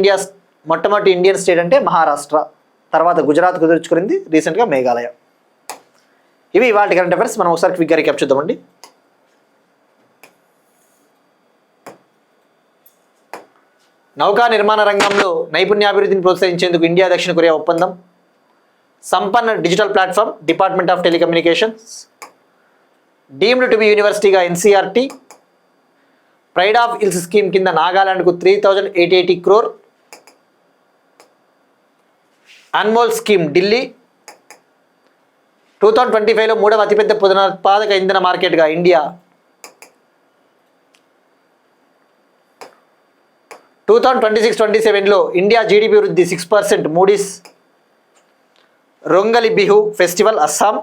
ఇండియన్ స్టేట్ అంటే మహారాష్ట్ర, తర్వాత గుజరాత్ కుదుర్చుకునింది, రీసెంట్గా మేఘాలయ. ఇవి ఇవాళ కరెంట్ అఫైర్స్. మనం ఒకసారి క్విక్గా రీక్యాప్ చూద్దామండి. నౌకా నిర్మాణ రంగంలో నైపుణ్యాభివృద్ధిని ప్రోత్సహించేందుకు ఇండియా దక్షిణ కొరియా ఒప్పందం. సంపన్న digital platform department of telecommunications. Deemed to be యూనివర్సిటీగా NCERT. Pride of hills scheme కింద నాగాలాండ్కు 3,880 crore. అన్మోల్ స్కీమ్ ఢిల్లీ. 2025లో 3వ అతిపెద్ద పునరుత్పాదక ఇంధన మార్కెట్గా ఇండియా. 2026-27లో ఇండియా జీడిపి వృద్ధి 6%. మూడీస్. రొంగలి బిహు ఫెస్టివల్ అస్సాం.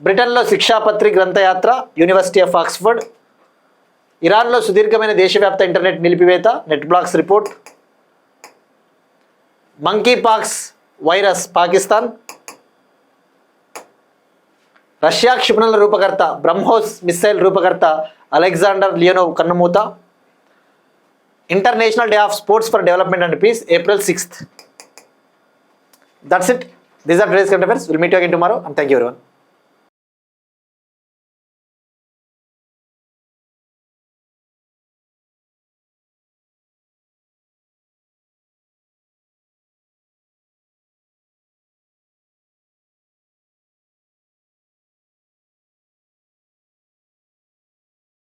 బ్రిటన్లో శిక్షాపత్రి గ్రంథయాత్ర యూనివర్సిటీ ఆఫ్ ఆక్స్ఫర్డ్. ఇరాన్లో సుదీర్ఘమైన దేశవ్యాప్త ఇంటర్నెట్ నిలిపివేత net blocks report. Monkeypox virus Pakistan. Russia క్షిపణుల రూపకర్త బ్రహ్మోస్ మిస్సైల్ రూపకర్త అలెగ్జాండర్ లియోనోవ్ కన్నుమూత. International day of sports for development and peace April 6th. That's it. These are today's current affairs. We'll meet you again tomorrow and thank you everyone.